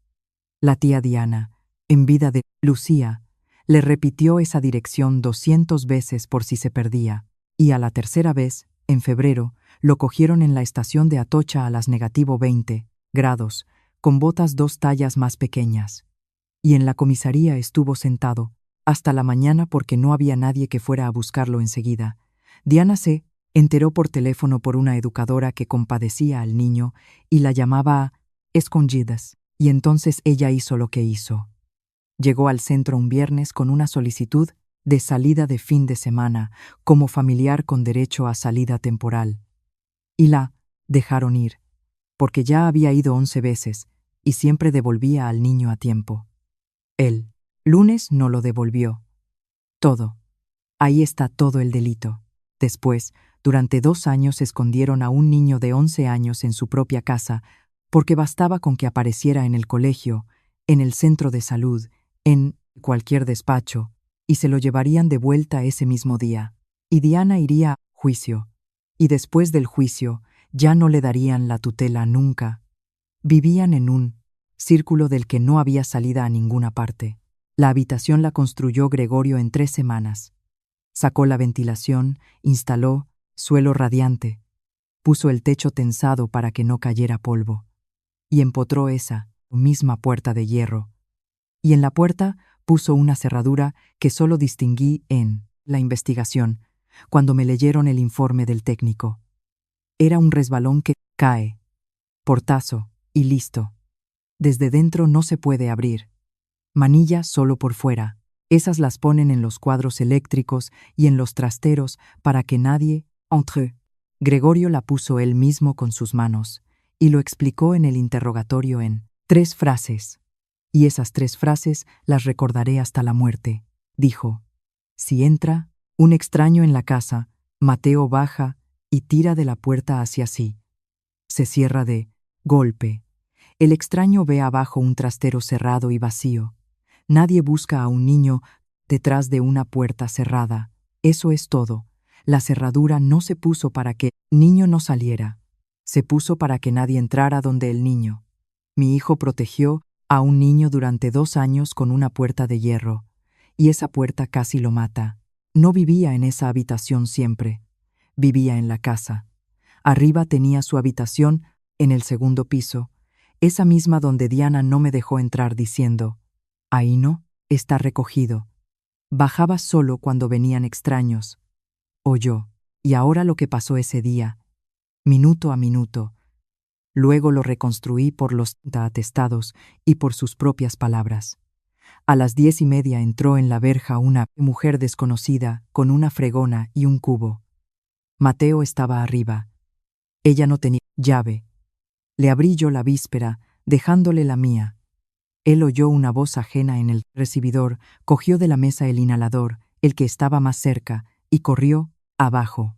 La tía Diana, en vida de Lucía, le repitió esa dirección 200 veces por si se perdía, y a la tercera vez, en febrero, lo cogieron en la estación de Atocha a las -20 grados, con botas 2 tallas más pequeñas. Y en la comisaría estuvo sentado, hasta la mañana porque no había nadie que fuera a buscarlo enseguida. Diana se enteró por teléfono por una educadora que compadecía al niño y la llamaba a escondidas, y entonces ella hizo lo que hizo. Llegó al centro un viernes con una solicitud de salida de fin de semana, como familiar con derecho a salida temporal. Y la dejaron ir, porque ya había ido 11 veces y siempre devolvía al niño a tiempo. El lunes no lo devolvió. Todo. Ahí está todo el delito. Después, durante 2 años escondieron a un niño de 11 años en su propia casa, porque bastaba con que apareciera en el colegio, en el centro de salud, en cualquier despacho, y se lo llevarían de vuelta ese mismo día. Y Diana iría a juicio. Y después del juicio, ya no le darían la tutela nunca. Vivían en un círculo del que no había salida a ninguna parte. La habitación la construyó Gregorio en 3 semanas. Sacó la ventilación, instaló suelo radiante, puso el techo tensado para que no cayera polvo, y empotró esa misma puerta de hierro. Y en la puerta puso una cerradura que solo distinguí en la investigación, cuando me leyeron el informe del técnico. Era un resbalón que cae, portazo, y listo. Desde dentro no se puede abrir. Manilla solo por fuera. Esas las ponen en los cuadros eléctricos y en los trasteros para que nadie entre. Gregorio la puso él mismo con sus manos y lo explicó en el interrogatorio en 3 frases. Y esas 3 frases las recordaré hasta la muerte. Dijo: si entra un extraño en la casa, Mateo baja y tira de la puerta hacia sí. Se cierra de golpe. El extraño ve abajo un trastero cerrado y vacío. Nadie busca a un niño detrás de una puerta cerrada. Eso es todo. La cerradura no se puso para que el niño no saliera. Se puso para que nadie entrara donde el niño. Mi hijo protegió a un niño durante 2 años con una puerta de hierro, y esa puerta casi lo mata. No vivía en esa habitación siempre. Vivía en la casa. Arriba tenía su habitación en el 2.º piso, esa misma donde Diana no me dejó entrar diciendo: ahí no, está recogido. Bajaba solo cuando venían extraños. Oyó, y ahora lo que pasó ese día, minuto a minuto. Luego lo reconstruí por los atestados y por sus propias palabras. A las 10:30 entró en la verja una mujer desconocida con una fregona y un cubo. Mateo estaba arriba. Ella no tenía llave. Le abrí yo la víspera, dejándole la mía. Él oyó una voz ajena en el recibidor, cogió de la mesa el inhalador, el que estaba más cerca, y corrió abajo.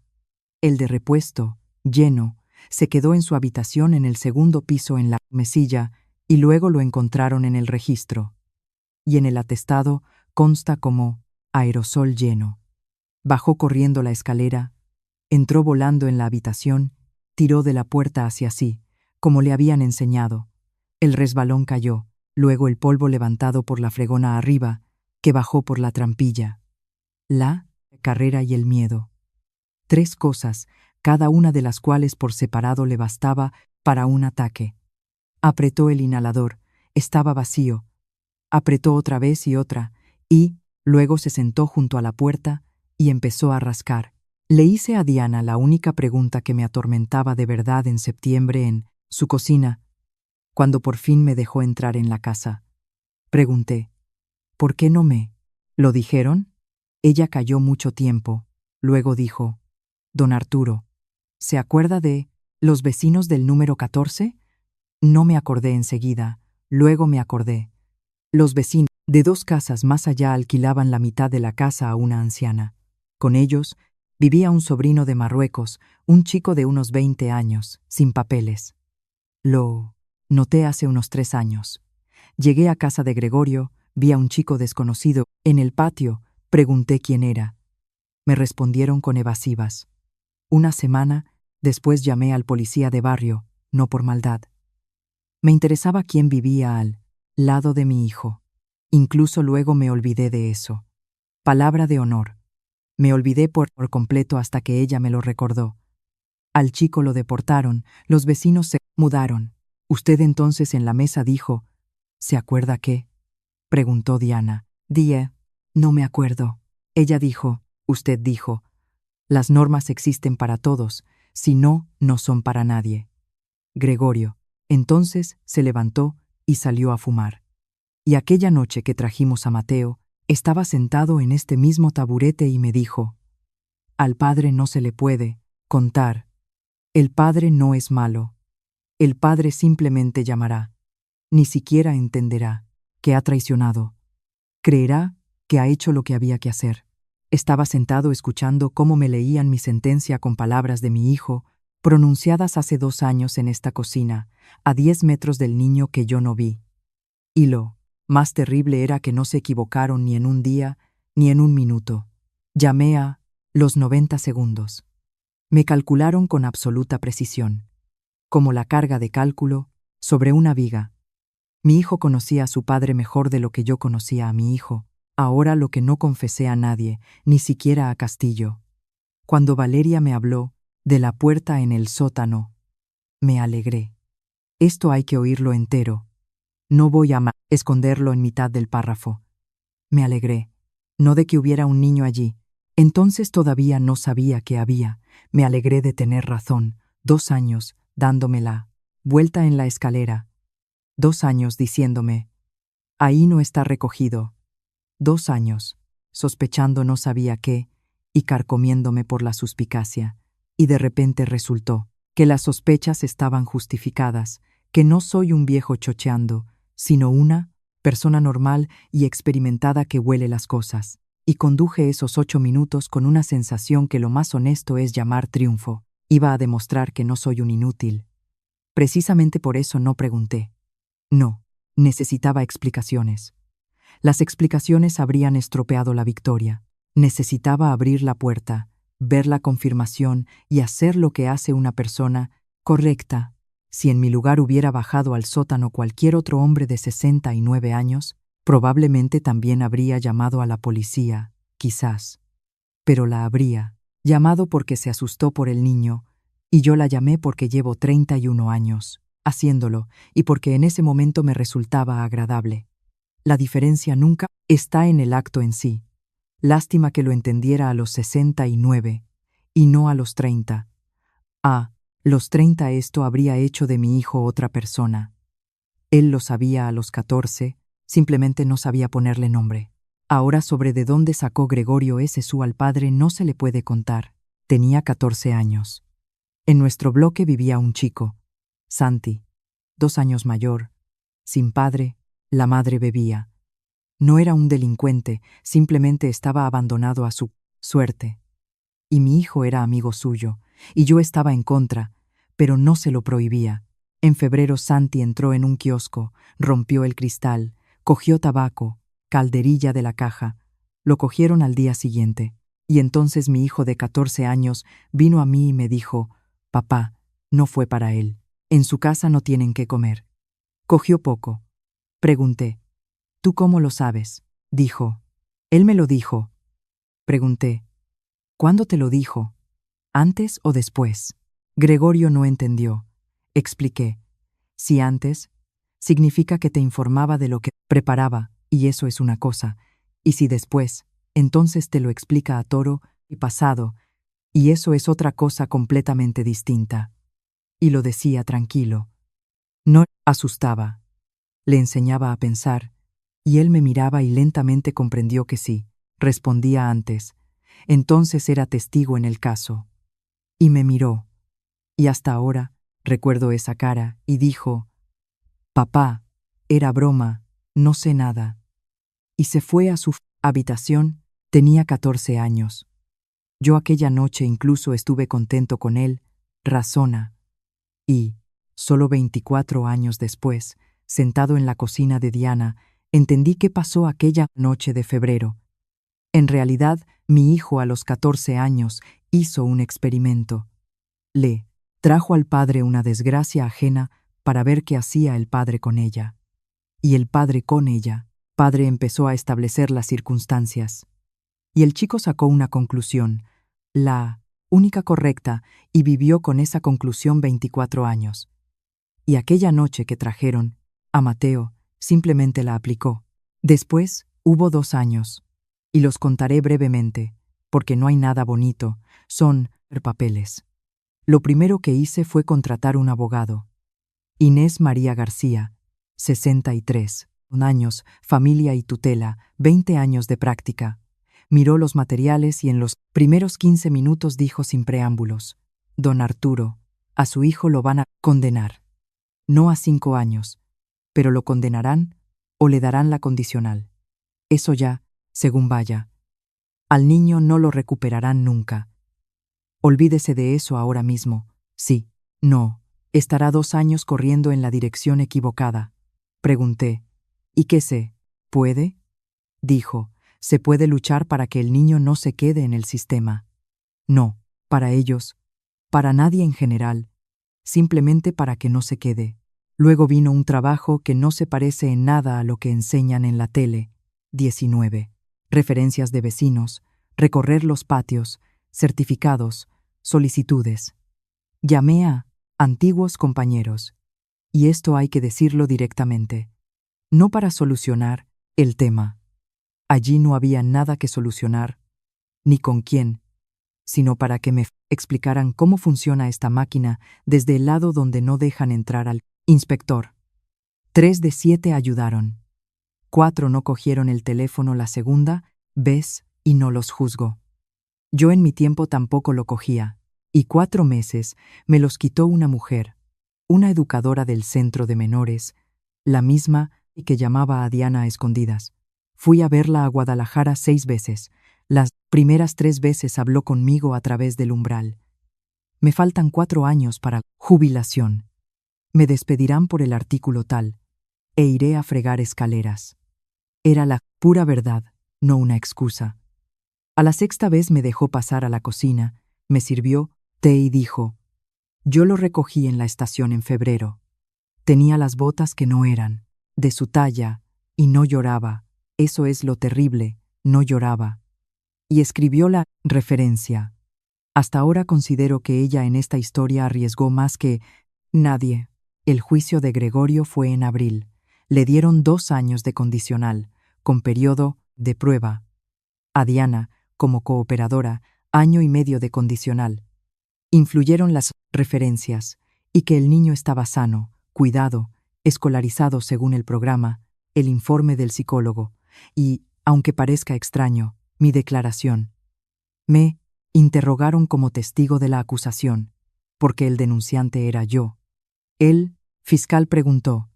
El de repuesto, lleno, se quedó en su habitación en el 2.º piso en la mesilla, y luego lo encontraron en el registro. Y en el atestado consta como aerosol lleno. Bajó corriendo la escalera, entró volando en la habitación, tiró de la puerta hacia sí, como le habían enseñado. El resbalón cayó, luego el polvo levantado por la fregona arriba, que bajó por la trampilla. La carrera y el miedo. 3 cosas, cada una de las cuales por separado le bastaba para un ataque. Apretó el inhalador, estaba vacío. Apretó otra vez y otra, y luego se sentó junto a la puerta y empezó a rascar. Le hice a Diana la única pregunta que me atormentaba de verdad en septiembre en su cocina, cuando por fin me dejó entrar en la casa. Pregunté, ¿por qué no me lo dijeron? Ella calló mucho tiempo, luego dijo, Don Arturo, ¿se acuerda de los vecinos del número 14? No me acordé enseguida, luego me acordé. Los vecinos de 2 casas más allá alquilaban la mitad de la casa a una anciana. Con ellos vivía un sobrino de Marruecos, un chico de unos 20 años, sin papeles. Lo noté hace unos 3 años. Llegué a casa de Gregorio, vi a un chico desconocido en el patio, pregunté quién era. Me respondieron con evasivas. Una semana después llamé al policía de barrio, no por maldad. Me interesaba quién vivía al lado de mi hijo. Incluso luego me olvidé de eso. Palabra de honor. Me olvidé por completo hasta que ella me lo recordó. Al chico lo deportaron, los vecinos se mudaron. Usted entonces en la mesa dijo, ¿se acuerda qué? Preguntó Diana. Dije, no me acuerdo. Ella dijo, usted dijo, las normas existen para todos, si no, no son para nadie. Gregorio, entonces se levantó y salió a fumar. Y aquella noche que trajimos a Mateo, estaba sentado en este mismo taburete y me dijo, al padre no se le puede contar. El padre no es malo. El padre simplemente llamará. Ni siquiera entenderá que ha traicionado. Creerá que ha hecho lo que había que hacer. Estaba sentado escuchando cómo me leían mi sentencia con palabras de mi hijo, pronunciadas hace 2 años en esta cocina, a 10 metros del niño que yo no vi. Y lo más terrible era que no se equivocaron ni en un día, ni en un minuto. Llamé a los 90 segundos. Me calcularon con absoluta precisión, como la carga de cálculo sobre una viga. Mi hijo conocía a su padre mejor de lo que yo conocía a mi hijo, ahora lo que no confesé a nadie, ni siquiera a Castillo. Cuando Valeria me habló de la puerta en el sótano, me alegré. Esto hay que oírlo entero. No voy a esconderlo en mitad del párrafo. Me alegré, no de que hubiera un niño allí. Entonces todavía no sabía que había. Me alegré de tener razón. 2 años dándome la vuelta en la escalera. 2 años diciéndome, ahí no está recogido. 2 años, sospechando no sabía qué, y carcomiéndome por la suspicacia. Y de repente resultó que las sospechas estaban justificadas, que no soy un viejo chocheando, sino una persona normal y experimentada que huele las cosas. Y conduje esos 8 minutos con una sensación que lo más honesto es llamar triunfo. Iba a demostrar que no soy un inútil. Precisamente por eso no pregunté. No, necesitaba explicaciones. Las explicaciones habrían estropeado la victoria. Necesitaba abrir la puerta, ver la confirmación y hacer lo que hace una persona correcta. Si en mi lugar hubiera bajado al sótano cualquier otro hombre de 69 años, probablemente también habría llamado a la policía, quizás. Pero la habría llamado porque se asustó por el niño, y yo la llamé porque llevo 31 años haciéndolo y porque en ese momento me resultaba agradable. La diferencia nunca está en el acto en sí. Lástima que lo entendiera a los 69 y no a los 30. A los 30 esto habría hecho de mi hijo otra persona. Él lo sabía a los 14, simplemente no sabía ponerle nombre. Ahora sobre de dónde sacó Gregorio ese su al padre no se le puede contar. Tenía 14 años. En nuestro bloque vivía un chico, Santi, 2 años mayor, sin padre, la madre bebía. No era un delincuente, simplemente estaba abandonado a su suerte. Y mi hijo era amigo suyo, y yo estaba en contra, pero no se lo prohibía. En febrero Santi entró en un kiosco, rompió el cristal, cogió tabaco, calderilla de la caja. Lo cogieron al día siguiente, y entonces mi hijo de 14 años vino a mí y me dijo, «Papá, no fue para él. En su casa no tienen qué comer». Cogió poco. Pregunté. ¿Tú cómo lo sabes? Dijo. Él me lo dijo. Pregunté. ¿Cuándo te lo dijo? ¿Antes o después? Gregorio no entendió. Expliqué. Si antes, significa que te informaba de lo que preparaba, y eso es una cosa. Y si después, entonces te lo explica a toro y pasado, y eso es otra cosa completamente distinta. Y lo decía tranquilo. No asustaba. Le enseñaba a pensar, y él me miraba y lentamente comprendió que sí, respondía antes. Entonces era testigo en el caso. Y me miró. Y hasta ahora recuerdo esa cara, y dijo, «Papá, era broma, no sé nada». Y se fue a su habitación. Tenía 14 años. Yo aquella noche incluso estuve contento con él, razona. Y, solo 24 años después, sentado en la cocina de Diana, entendí qué pasó aquella noche de febrero. En realidad, mi hijo a los 14 años hizo un experimento. Le trajo al padre una desgracia ajena para ver qué hacía el padre con ella. Y el padre con ella. Padre empezó a establecer las circunstancias. Y el chico sacó una conclusión, la única correcta, y vivió con esa conclusión 24 años. Y aquella noche que trajeron a Mateo, simplemente la aplicó. Después hubo 2 años. Y los contaré brevemente, porque no hay nada bonito, son papeles. Lo primero que hice fue contratar un abogado. Inés María García, 63 años, familia y tutela, 20 años de práctica. Miró los materiales y en los primeros 15 minutos dijo sin preámbulos, «Don Arturo, a su hijo lo van a condenar. No a 5 años, pero lo condenarán o le darán la condicional. Eso ya, según vaya. Al niño no lo recuperarán nunca. Olvídese de eso ahora mismo. Sí, no, estará 2 años corriendo en la dirección equivocada». Pregunté, «¿Y qué sé? ¿Puede?». Dijo, «Se puede luchar para que el niño no se quede en el sistema». No, para ellos, para nadie en general, simplemente para que no se quede. Luego vino un trabajo que no se parece en nada a lo que enseñan en la tele. 19. Referencias de vecinos, recorrer los patios, certificados, solicitudes. Llamé a antiguos compañeros. Y esto hay que decirlo directamente. No para solucionar el tema. Allí no había nada que solucionar, ni con quién, sino para que me explicaran cómo funciona esta máquina desde el lado donde no dejan entrar al inspector. 3 de 7 ayudaron. 4 no cogieron el teléfono la segunda vez y no los juzgo. Yo en mi tiempo tampoco lo cogía, y 4 meses me los quitó una mujer, una educadora del centro de menores, la misma y que llamaba a Diana a escondidas. Fui a verla a Guadalajara 6 veces. Las primeras 3 veces habló conmigo a través del umbral. Me faltan 4 años para jubilación. Me despedirán por el artículo tal, e iré a fregar escaleras. Era la pura verdad, no una excusa. A la 6ª vez me dejó pasar a la cocina, me sirvió té y dijo, «Yo lo recogí en la estación en febrero. Tenía las botas que no eran, de su talla, y no lloraba. Eso es lo terrible, no lloraba». Y escribió la referencia. Hasta ahora considero que ella en esta historia arriesgó más que nadie. El juicio de Gregorio fue en abril. Le dieron 2 años de condicional, con periodo de prueba. A Diana, como cooperadora, 1 año y medio de condicional. Influyeron las referencias, y que el niño estaba sano, cuidado, escolarizado según el programa, el informe del psicólogo, y, aunque parezca extraño, mi declaración. Me interrogaron como testigo de la acusación, porque el denunciante era yo. El fiscal preguntó,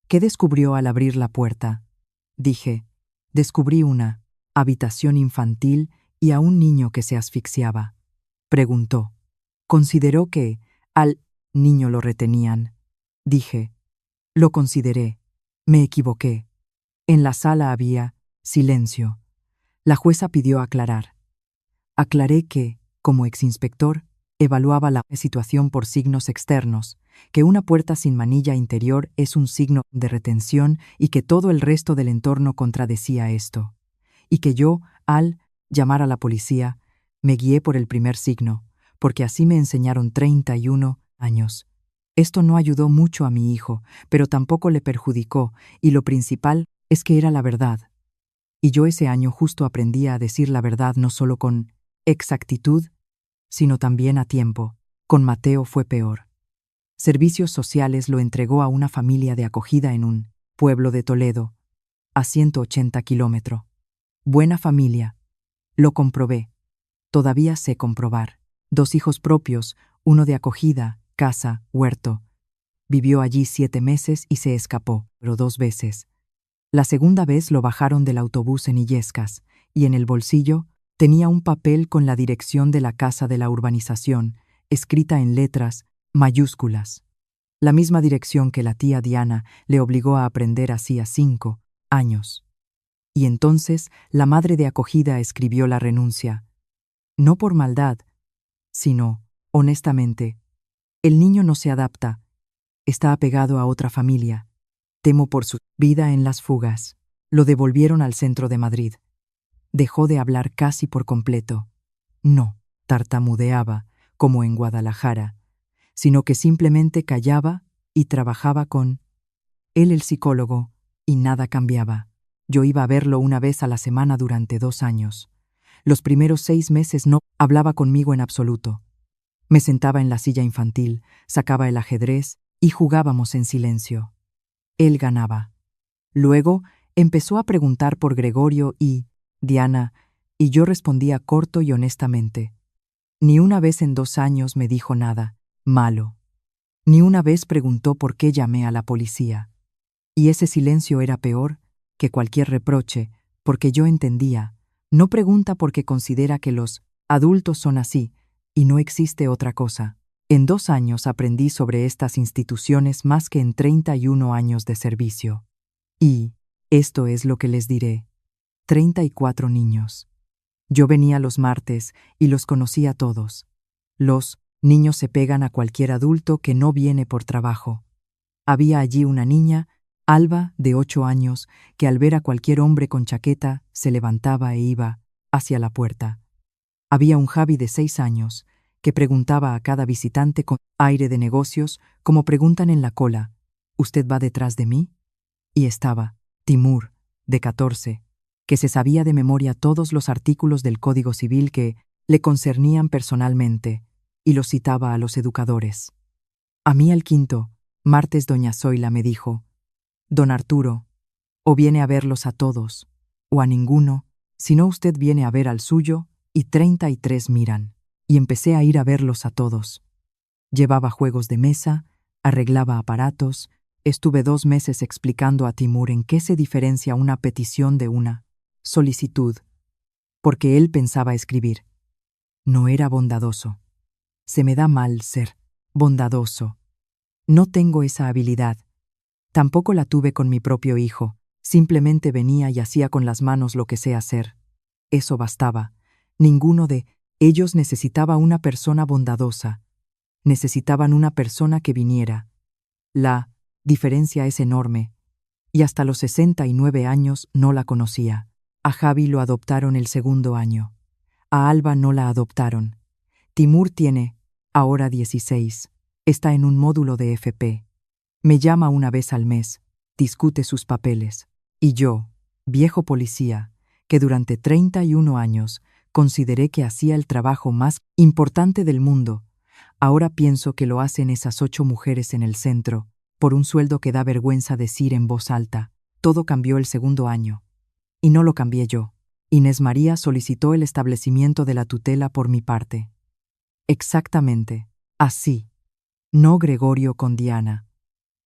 «¿Qué descubrió al abrir la puerta?». Dije, «Descubrí una habitación infantil y a un niño que se asfixiaba». Preguntó, «¿Consideró que al niño lo retenían?». Dije, «Lo consideré. Me equivoqué». En la sala había silencio. La jueza pidió aclarar. Aclaré que, como exinspector, evaluaba la situación por signos externos, que una puerta sin manilla interior es un signo de retención y que todo el resto del entorno contradecía esto. Y que yo, al llamar a la policía, me guié por el primer signo, porque así me enseñaron 31 años. Esto no ayudó mucho a mi hijo, pero tampoco le perjudicó, y lo principal es que era la verdad. Y yo ese año justo aprendí a decir la verdad no solo con exactitud, sino también a tiempo. Con Mateo fue peor. Servicios Sociales lo entregó a una familia de acogida en un pueblo de Toledo, a 180 kilómetros. Buena familia. Lo comprobé. Todavía sé comprobar. 2 hijos propios, uno de acogida, casa, huerto. Vivió allí 7 meses y se escapó, pero 2 veces. La segunda vez lo bajaron del autobús en Illescas, y en el bolsillo tenía un papel con la dirección de la casa de la urbanización, escrita en letras mayúsculas. La misma dirección que la tía Diana le obligó a aprender hacía 5 años. Y entonces la madre de acogida escribió la renuncia. No por maldad, sino, honestamente, el niño no se adapta, está apegado a otra familia. Temo por su vida en las fugas. Lo devolvieron al centro de Madrid. Dejó de hablar casi por completo. No tartamudeaba, como en Guadalajara, sino que simplemente callaba y trabajaba con él, el psicólogo, y nada cambiaba. Yo iba a verlo una vez a la semana durante 2 años. Los primeros 6 meses no hablaba conmigo en absoluto. Me sentaba en la silla infantil, sacaba el ajedrez y jugábamos en silencio. Él ganaba. Luego empezó a preguntar por Gregorio y Diana, y yo respondía corto y honestamente. Ni una vez en 2 años me dijo nada malo. Ni una vez preguntó por qué llamé a la policía. Y ese silencio era peor que cualquier reproche, porque yo entendía. No pregunta porque considera que los adultos son así, y no existe otra cosa. En 2 años aprendí sobre estas instituciones más que en 31 años de servicio. Y, esto es lo que les diré, 34 niños. Yo venía los martes y los conocía a todos. Los niños se pegan a cualquier adulto que no viene por trabajo. Había allí una niña, Alba, de 8 años, que al ver a cualquier hombre con chaqueta se levantaba e iba hacia la puerta. Había un Javi de 6 años, que preguntaba a cada visitante con aire de negocios, como preguntan en la cola, ¿usted va detrás de mí? Y estaba Timur, de 14, que se sabía de memoria todos los artículos del Código Civil que le concernían personalmente, y los citaba a los educadores. A mí al quinto, martes doña Zoila me dijo, «Don Arturo, o viene a verlos a todos, o a ninguno, si no usted viene a ver al suyo, y 33 miran». Y empecé a ir a verlos a todos. Llevaba juegos de mesa, arreglaba aparatos, estuve 2 meses explicando a Timur en qué se diferencia una petición de una solicitud, porque él pensaba escribir. No era bondadoso. Se me da mal ser bondadoso. No tengo esa habilidad. Tampoco la tuve con mi propio hijo. Simplemente venía y hacía con las manos lo que sé hacer. Eso bastaba. Ninguno de ellos necesitaba una persona bondadosa. Necesitaban una persona que viniera. La diferencia es enorme. Y hasta los 69 años no la conocía. A Javi lo adoptaron el 2.º año. A Alba no la adoptaron. Timur tiene ahora 16. Está en un módulo de FP. Me llama una vez al mes. Discute sus papeles. Y yo, viejo policía, que durante 31 años consideré que hacía el trabajo más importante del mundo, ahora pienso que lo hacen esas 8 mujeres en el centro, por un sueldo que da vergüenza decir en voz alta. Todo cambió el 2.º año. Y no lo cambié yo. Inés María solicitó el establecimiento de la tutela por mi parte. Exactamente. Así. No Gregorio con Diana.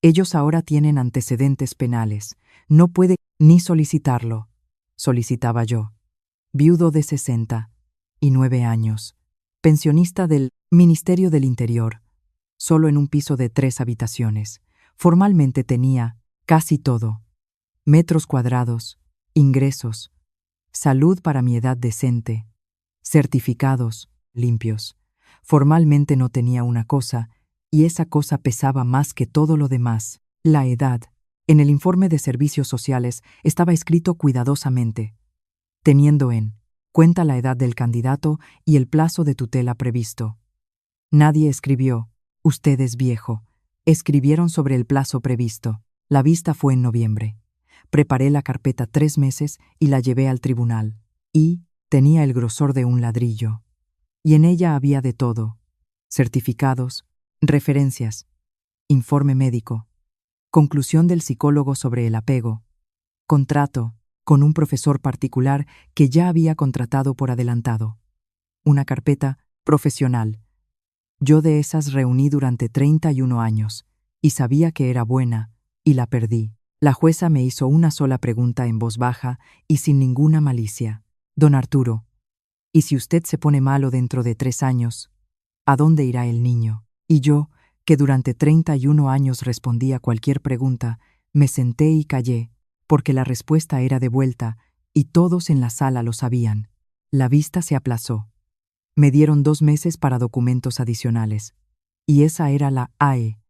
Ellos ahora tienen antecedentes penales. No puede ni solicitarlo. Solicitaba yo. Viudo de 69 años. Pensionista del Ministerio del Interior. Solo en un piso de 3 habitaciones. Formalmente tenía casi todo. Metros cuadrados, ingresos, salud para mi edad decente, certificados, limpios. Formalmente no tenía una cosa, y esa cosa pesaba más que todo lo demás, la edad. En el informe de servicios sociales estaba escrito cuidadosamente, teniendo en cuenta la edad del candidato y el plazo de tutela previsto. Nadie escribió, usted es viejo. Escribieron sobre el plazo previsto. La vista fue en noviembre. Preparé la carpeta 3 meses y la llevé al tribunal. Y tenía el grosor de un ladrillo. Y en ella había de todo: certificados, referencias, informe médico, conclusión del psicólogo sobre el apego, contrato con un profesor particular que ya había contratado por adelantado, una carpeta profesional. Yo de esas reuní durante 31 años, y sabía que era buena, y la perdí. La jueza me hizo una sola pregunta en voz baja y sin ninguna malicia. Don Arturo, ¿y si usted se pone malo dentro de 3 años? ¿A dónde irá el niño? Y yo, que durante 31 años respondía cualquier pregunta, me senté y callé, porque la respuesta era de vuelta, y todos en la sala lo sabían. La vista se aplazó. Me dieron 2 meses para documentos adicionales. Y esa era la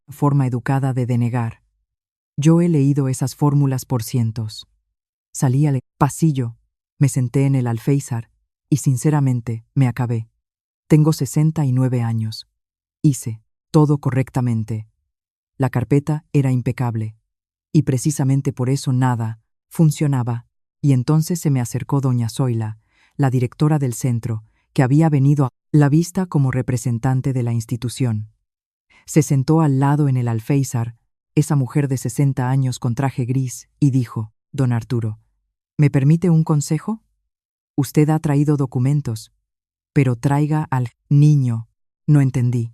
forma educada de denegar. Yo he leído esas fórmulas por cientos. Salí al pasillo, me senté en el alféizar, y sinceramente me acabé. Tengo 69 años. Hice todo correctamente. La carpeta era impecable. Y precisamente por eso nada funcionaba. Y entonces se me acercó doña Zoila, la directora del centro, que había venido a la vista como representante de la institución. Se sentó al lado en el alféizar, esa mujer de 60 años con traje gris, y dijo: Don Arturo, ¿me permite un consejo? Usted ha traído documentos, pero traiga al niño. No entendí.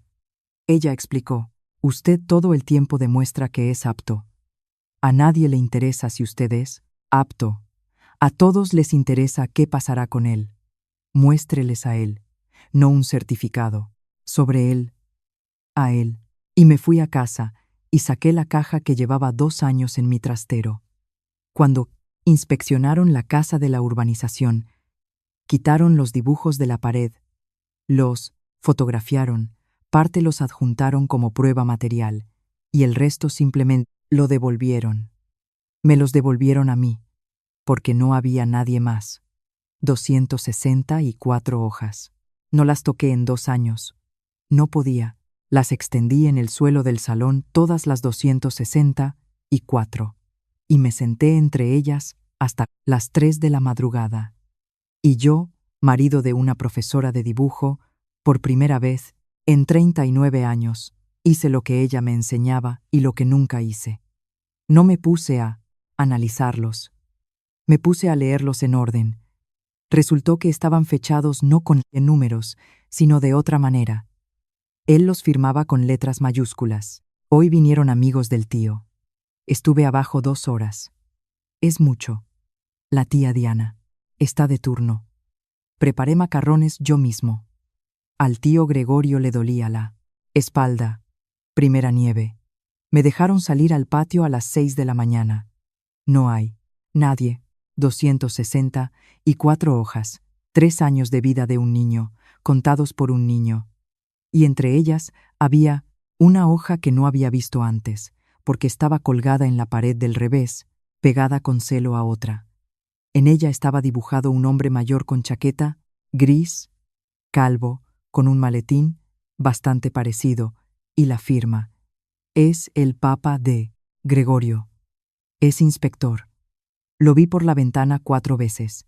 Ella explicó: usted todo el tiempo demuestra que es apto. A nadie le interesa si usted es apto. A todos les interesa qué pasará con él. Muéstreles a él, no un certificado. Sobre él, a él. Y me fui a casa y saqué la caja que llevaba 2 años en mi trastero. Cuando inspeccionaron la casa de la urbanización, quitaron los dibujos de la pared, los fotografiaron, parte los adjuntaron como prueba material, y el resto simplemente lo devolvieron. Me los devolvieron a mí, porque no había nadie más. 264 hojas. No las toqué en 2 años. No podía. Las extendí en el suelo del salón, todas las 264, y me senté entre ellas hasta las 3 de la madrugada. Y yo, marido de una profesora de dibujo, por primera vez, en 39 años, hice lo que ella me enseñaba y lo que nunca hice. No me puse a analizarlos. Me puse a leerlos en orden. Resultó que estaban fechados no con números, sino de otra manera. Él los firmaba con letras mayúsculas. Hoy vinieron amigos del tío. Estuve abajo 2 horas. Es mucho. La tía Diana está de turno. Preparé macarrones yo mismo. Al tío Gregorio le dolía la espalda. Primera nieve. Me dejaron salir al patio a las 6 de la mañana. No hay nadie. 264 hojas. 3 años de vida de un niño, contados por un niño. Y entre ellas había una hoja que no había visto antes, porque estaba colgada en la pared del revés, pegada con celo a otra. En ella estaba dibujado un hombre mayor con chaqueta, gris, calvo, con un maletín, bastante parecido, y la firma: es el Papa de Gregorio. Es inspector. Lo vi por la ventana 4 veces.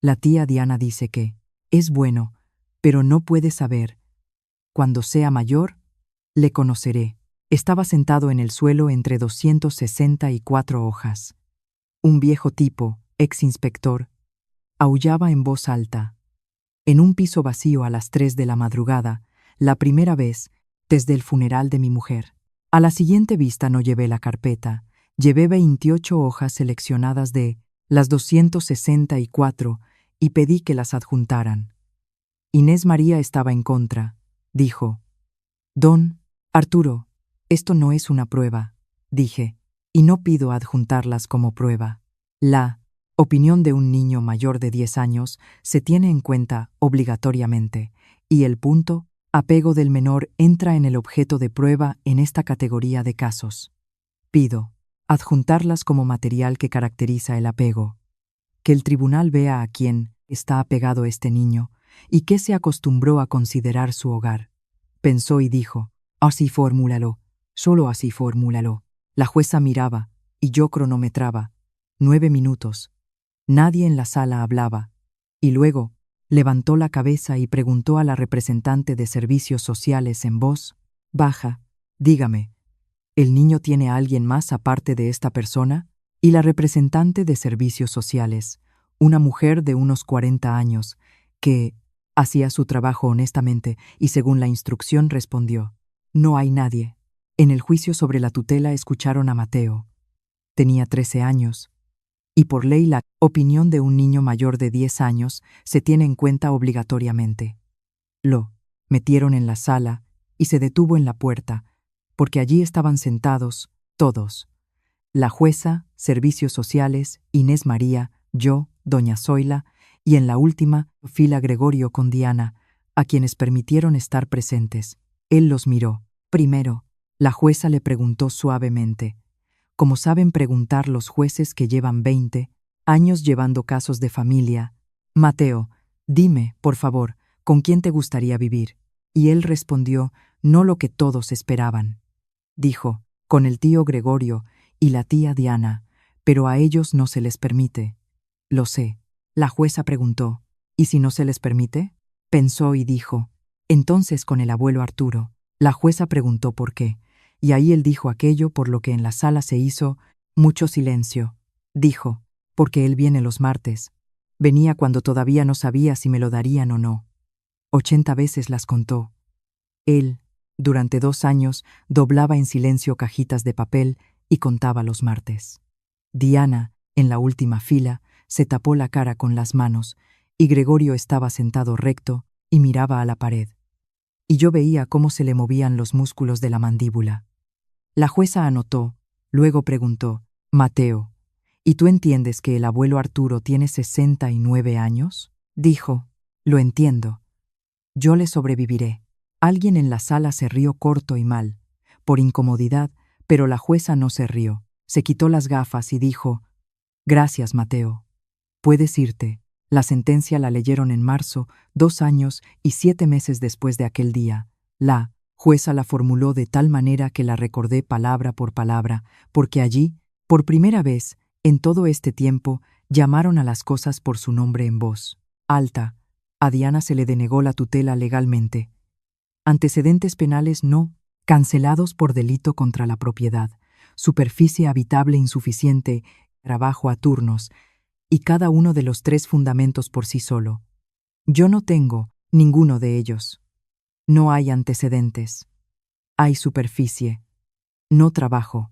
La tía Diana dice que es bueno, pero no puede saber. Cuando sea mayor, le conoceré. Estaba sentado en el suelo entre 264 hojas. Un viejo tipo, ex-inspector, aullaba en voz alta. En un piso vacío a las 3 de la madrugada, la primera vez desde el funeral de mi mujer. A la siguiente vista no llevé la carpeta. Llevé 28 hojas seleccionadas de las 264 y pedí que las adjuntaran. Inés María estaba en contra. Dijo: Don Arturo, esto no es una prueba. Dije: y no pido adjuntarlas como prueba. La opinión de un niño mayor de 10 años se tiene en cuenta obligatoriamente, y el punto Apego del menor entra en el objeto de prueba en esta categoría de casos. Pido adjuntarlas como material que caracteriza el apego. Que el tribunal vea a quién está apegado este niño y qué se acostumbró a considerar su hogar. Pensó y dijo: así formúlalo, solo así formúlalo. La jueza miraba y yo cronometraba. 9 minutos. Nadie en la sala hablaba. Y luego levantó la cabeza y preguntó a la representante de servicios sociales en voz baja: dígame, ¿el niño tiene a alguien más aparte de esta persona? Y la representante de servicios sociales, una mujer de unos 40 años, que hacía su trabajo honestamente y según la instrucción respondió: no hay nadie. En el juicio sobre la tutela escucharon a Mateo. Tenía 13 años. Y por ley la opinión de un niño mayor de 10 años se tiene en cuenta obligatoriamente. Lo metieron en la sala y se detuvo en la puerta, porque allí estaban sentados todos: la jueza, servicios sociales, Inés María, yo, doña Zoila, y en la última fila Gregorio con Diana, a quienes permitieron estar presentes. Él los miró. Primero, la jueza le preguntó suavemente, como saben preguntar los jueces que llevan 20 años llevando casos de familia: Mateo, dime, por favor, ¿con quién te gustaría vivir? Y él respondió no lo que todos esperaban. Dijo: con el tío Gregorio y la tía Diana, pero a ellos no se les permite. Lo sé. La jueza preguntó: ¿y si no se les permite? Pensó y dijo: entonces con el abuelo Arturo. La jueza preguntó por qué, y ahí él dijo aquello por lo que en la sala se hizo mucho silencio. Dijo: porque él viene los martes. Venía cuando todavía no sabía si me lo darían o no. 80 veces las contó. Él, durante 2 años, doblaba en silencio cajitas de papel y contaba los martes. Diana, en la última fila, se tapó la cara con las manos, y Gregorio estaba sentado recto y miraba a la pared. Y yo veía cómo se le movían los músculos de la mandíbula. La jueza anotó, luego preguntó: Mateo, ¿y tú entiendes que el abuelo Arturo tiene 69 años? Dijo: lo entiendo. Yo le sobreviviré. Alguien en la sala se rió corto y mal, por incomodidad, pero la jueza no se rió. Se quitó las gafas y dijo: gracias, Mateo. Puedes irte. La sentencia la leyeron en marzo, 2 años y 7 meses después de aquel día. La jueza la formuló de tal manera que la recordé palabra por palabra, porque allí, por primera vez, en todo este tiempo, llamaron a las cosas por su nombre en voz alta. A Diana se le denegó la tutela legalmente. Antecedentes penales no cancelados por delito contra la propiedad, superficie habitable insuficiente, trabajo a turnos, y cada uno de los 3 fundamentos por sí solo. Yo no tengo ninguno de ellos. No hay antecedentes. Hay superficie. No trabajo.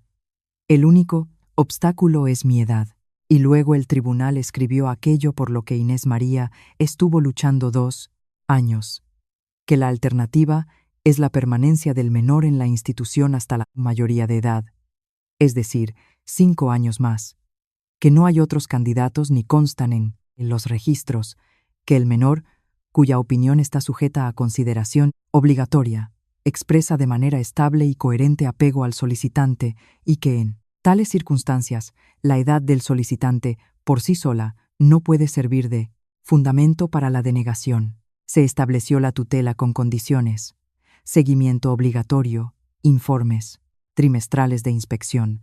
El único obstáculo es mi edad. Y luego el tribunal escribió aquello por lo que Inés María estuvo luchando 2 años. Que la alternativa es la permanencia del menor en la institución hasta la mayoría de edad. Es decir, 5 años más. Que no hay otros candidatos ni constan en los registros, que el menor, cuya opinión está sujeta a consideración obligatoria, expresa de manera estable y coherente apego al solicitante y que en tales circunstancias la edad del solicitante por sí sola no puede servir de fundamento para la denegación. Se estableció la tutela con condiciones: seguimiento obligatorio, informes trimestrales de inspección,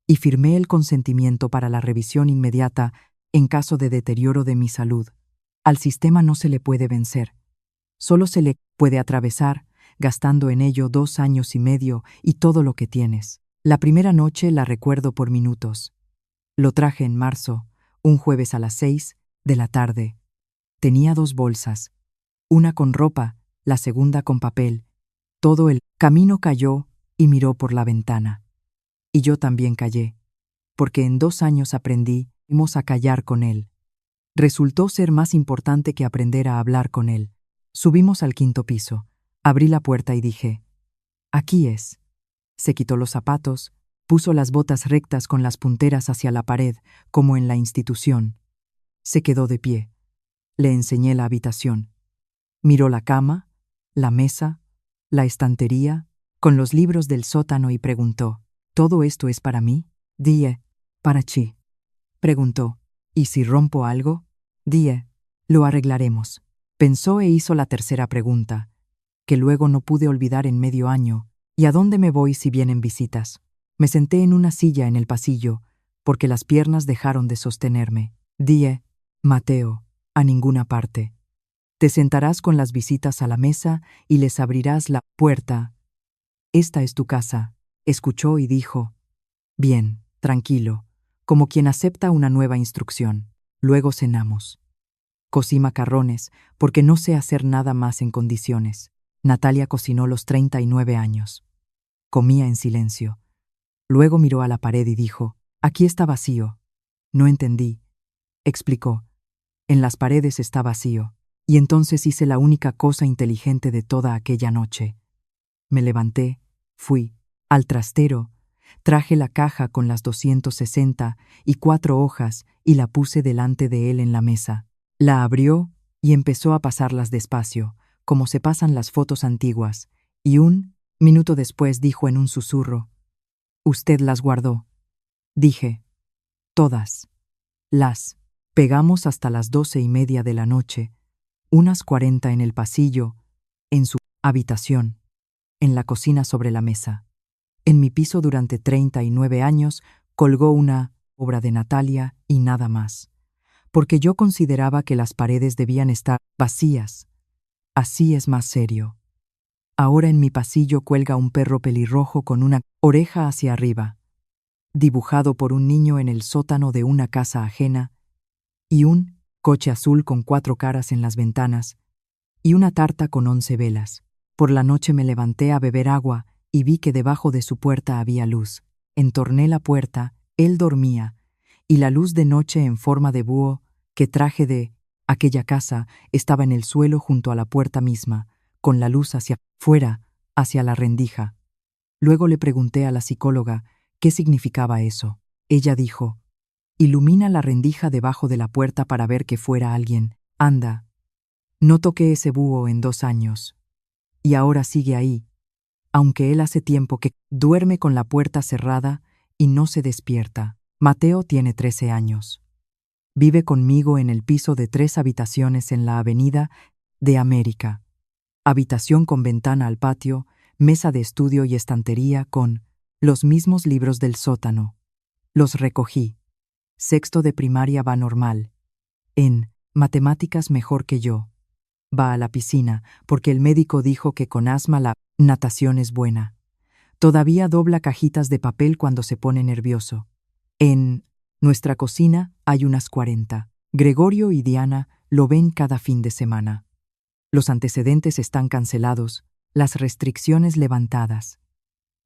y firmé el consentimiento para la revisión inmediata en caso de deterioro de mi salud. Al sistema no se le puede vencer. Solo se le puede atravesar, gastando en ello 2 años y medio y todo lo que tienes. La primera noche la recuerdo por minutos. Lo traje en marzo, un jueves a las 6 de la tarde. Tenía 2 bolsas, una con ropa, la segunda con papel. Todo el camino calló y miró por la ventana. Y yo también callé, porque en 2 años aprendimos a callar con él. Resultó ser más importante que aprender a hablar con él. Subimos al 5º piso. Abrí la puerta y dije: aquí es. Se quitó los zapatos, puso las botas rectas con las punteras hacia la pared, como en la institución. Se quedó de pie. Le enseñé la habitación. Miró la cama, la mesa, la estantería, con los libros del sótano y preguntó, ¿todo esto es para mí? Dije, para ti. Preguntó, ¿y si rompo algo? Dije, lo arreglaremos. Pensó e hizo la tercera pregunta, que luego no pude olvidar en medio año. ¿Y a dónde me voy si vienen visitas? Me senté en una silla en el pasillo, porque las piernas dejaron de sostenerme. Dije, Mateo, a ninguna parte. Te sentarás con las visitas a la mesa y les abrirás la puerta. Esta es tu casa. Escuchó y dijo, bien, tranquilo, como quien acepta una nueva instrucción. Luego cenamos. Cocí macarrones, porque no sé hacer nada más en condiciones. Natalia cocinó los 39 años. Comía en silencio. Luego miró a la pared y dijo, aquí está vacío. No entendí. Explicó, en las paredes está vacío. Y entonces hice la única cosa inteligente de toda aquella noche. Me levanté, fui al trastero, traje la caja con las 264 hojas y la puse delante de él en la mesa. La abrió y empezó a pasarlas despacio, como se pasan las fotos antiguas, y un minuto después dijo en un susurro, «Usted las guardó». Dije, «Todas». Las pegamos hasta las 12:30 de la noche, unas 40 en el pasillo, en su habitación, en la cocina sobre la mesa. En mi piso durante 39 años colgó una obra de Natalia y nada más, porque yo consideraba que las paredes debían estar vacías. Así es más serio. Ahora en mi pasillo cuelga un perro pelirrojo con una oreja hacia arriba, dibujado por un niño en el sótano de una casa ajena, y un coche azul con 4 caras en las ventanas, y una tarta con 11 velas. Por la noche me levanté a beber agua y vi que debajo de su puerta había luz. Entorné la puerta, él dormía, y la luz de noche en forma de búho que traje de aquella casa estaba en el suelo junto a la puerta misma, con la luz hacia fuera, hacia la rendija. Luego le pregunté a la psicóloga qué significaba eso. Ella dijo, ilumina la rendija debajo de la puerta para ver que fuera alguien. Anda. No toqué ese búho en 2 años. Y ahora sigue ahí, aunque él hace tiempo que duerme con la puerta cerrada y no se despierta. Mateo tiene 13 años. Vive conmigo en el piso de 3 habitaciones en la Avenida de América. Habitación con ventana al patio, mesa de estudio y estantería con los mismos libros del sótano. Los recogí. Sexto de primaria va normal. En matemáticas mejor que yo. Va a la piscina porque el médico dijo que con asma la natación es buena. Todavía dobla cajitas de papel cuando se pone nervioso. En nuestra cocina hay unas 40. Gregorio y Diana lo ven cada fin de semana. Los antecedentes están cancelados, las restricciones levantadas.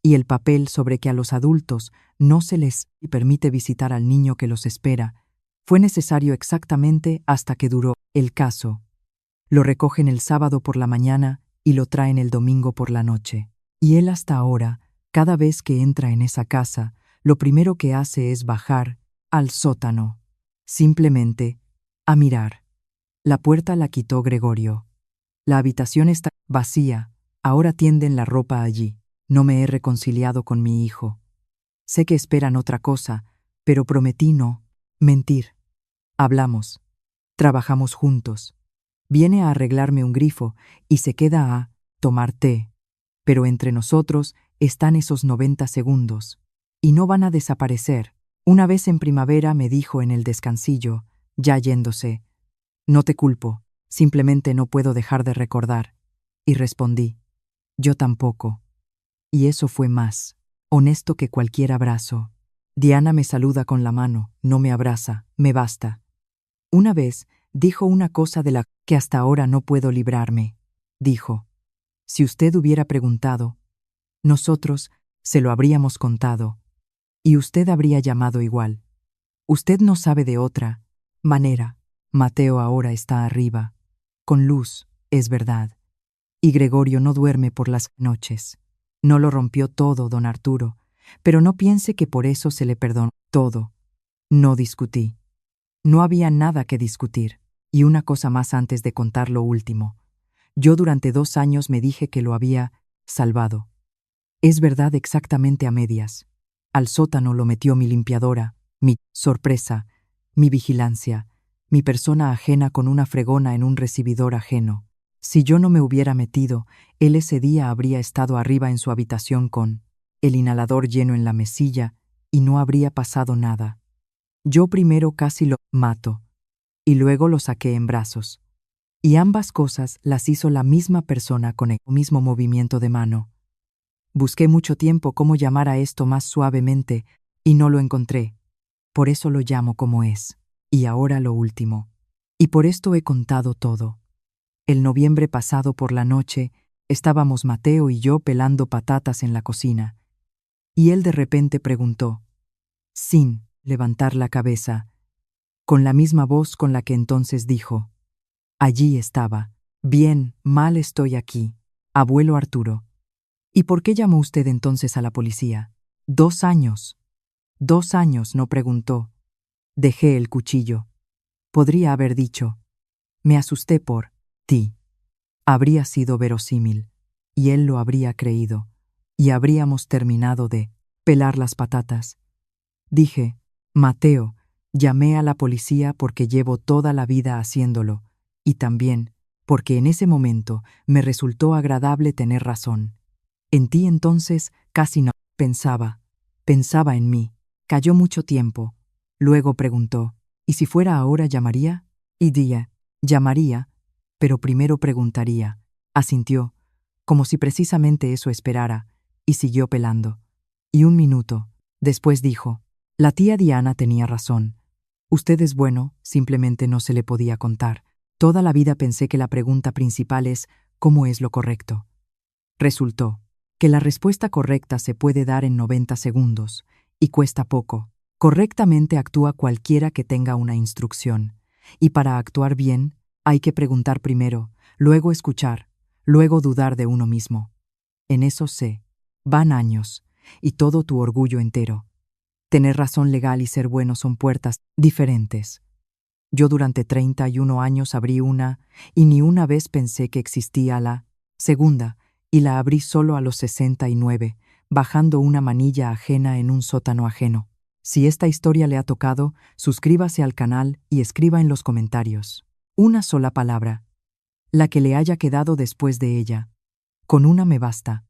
Y el papel sobre que a los adultos no se les permite visitar al niño que los espera fue necesario exactamente hasta que duró el caso. Lo recogen el sábado por la mañana y lo traen el domingo por la noche. Y él hasta ahora, cada vez que entra en esa casa, lo primero que hace es bajar al sótano, simplemente a mirar. La puerta la quitó Gregorio. La habitación está vacía, ahora tienden la ropa allí. No me he reconciliado con mi hijo. Sé que esperan otra cosa, pero prometí no mentir. Hablamos. Trabajamos juntos. Viene a arreglarme un grifo y se queda a tomar té. Pero entre nosotros están esos 90 segundos. Y no van a desaparecer. Una vez en primavera me dijo en el descansillo, ya yéndose, no te culpo, simplemente no puedo dejar de recordar. Y respondí, yo tampoco. Y eso fue más honesto que cualquier abrazo. Diana me saluda con la mano, no me abraza, me basta. Una vez dijo una cosa de la que hasta ahora no puedo librarme. Dijo, si usted hubiera preguntado, nosotros se lo habríamos contado, y usted habría llamado igual. Usted no sabe de otra manera. Mateo ahora está arriba, con luz, es verdad. Y Gregorio no duerme por las noches. No lo rompió todo, don Arturo, pero no piense que por eso se le perdonó todo. No discutí. No había nada que discutir. Y una cosa más antes de contar lo último. Yo durante 2 años me dije que lo había salvado. Es verdad, exactamente a medias. Al sótano lo metió mi limpiadora, mi sorpresa, mi vigilancia, mi persona ajena con una fregona en un recibidor ajeno. Si yo no me hubiera metido, él ese día habría estado arriba en su habitación con el inhalador lleno en la mesilla y no habría pasado nada. Yo primero casi lo mato y luego lo saqué en brazos. Y ambas cosas las hizo la misma persona con el mismo movimiento de mano. Busqué mucho tiempo cómo llamar a esto más suavemente y no lo encontré. Por eso lo llamo como es. Y ahora lo último. Y por esto he contado todo. El noviembre pasado por la noche estábamos Mateo y yo pelando patatas en la cocina. Y él de repente preguntó, sin levantar la cabeza, con la misma voz con la que entonces dijo, allí estaba. Bien, mal estoy aquí. Abuelo Arturo. ¿Y por qué llamó usted entonces a la policía? 2 años. 2 años, no preguntó. Dejé el cuchillo. Podría haber dicho, me asusté por ti. Habría sido verosímil, y él lo habría creído, y habríamos terminado de pelar las patatas. Dije, Mateo, llamé a la policía porque llevo toda la vida haciéndolo, y también porque en ese momento me resultó agradable tener razón. En ti entonces casi no pensaba en mí. Calló mucho tiempo. Luego preguntó, ¿y si fuera ahora llamaría? Y dije, llamaría, pero primero preguntaría. Asintió, como si precisamente eso esperara, y siguió pelando. Y 1 minuto después dijo, la tía Diana tenía razón. Usted es bueno, simplemente no se le podía contar. Toda la vida pensé que la pregunta principal es ¿cómo es lo correcto? Resultó que la respuesta correcta se puede dar en 90 segundos, y cuesta poco. Correctamente actúa cualquiera que tenga una instrucción, y para actuar bien, hay que preguntar primero, luego escuchar, luego dudar de uno mismo. En eso sé, van años, y todo tu orgullo entero. Tener razón legal y ser bueno son puertas diferentes. Yo durante 31 años abrí una, y ni una vez pensé que existía la segunda, y la abrí solo a los 69, bajando una manilla ajena en un sótano ajeno. Si esta historia le ha tocado, suscríbase al canal y escriba en los comentarios una sola palabra, la que le haya quedado después de ella. Con una me basta.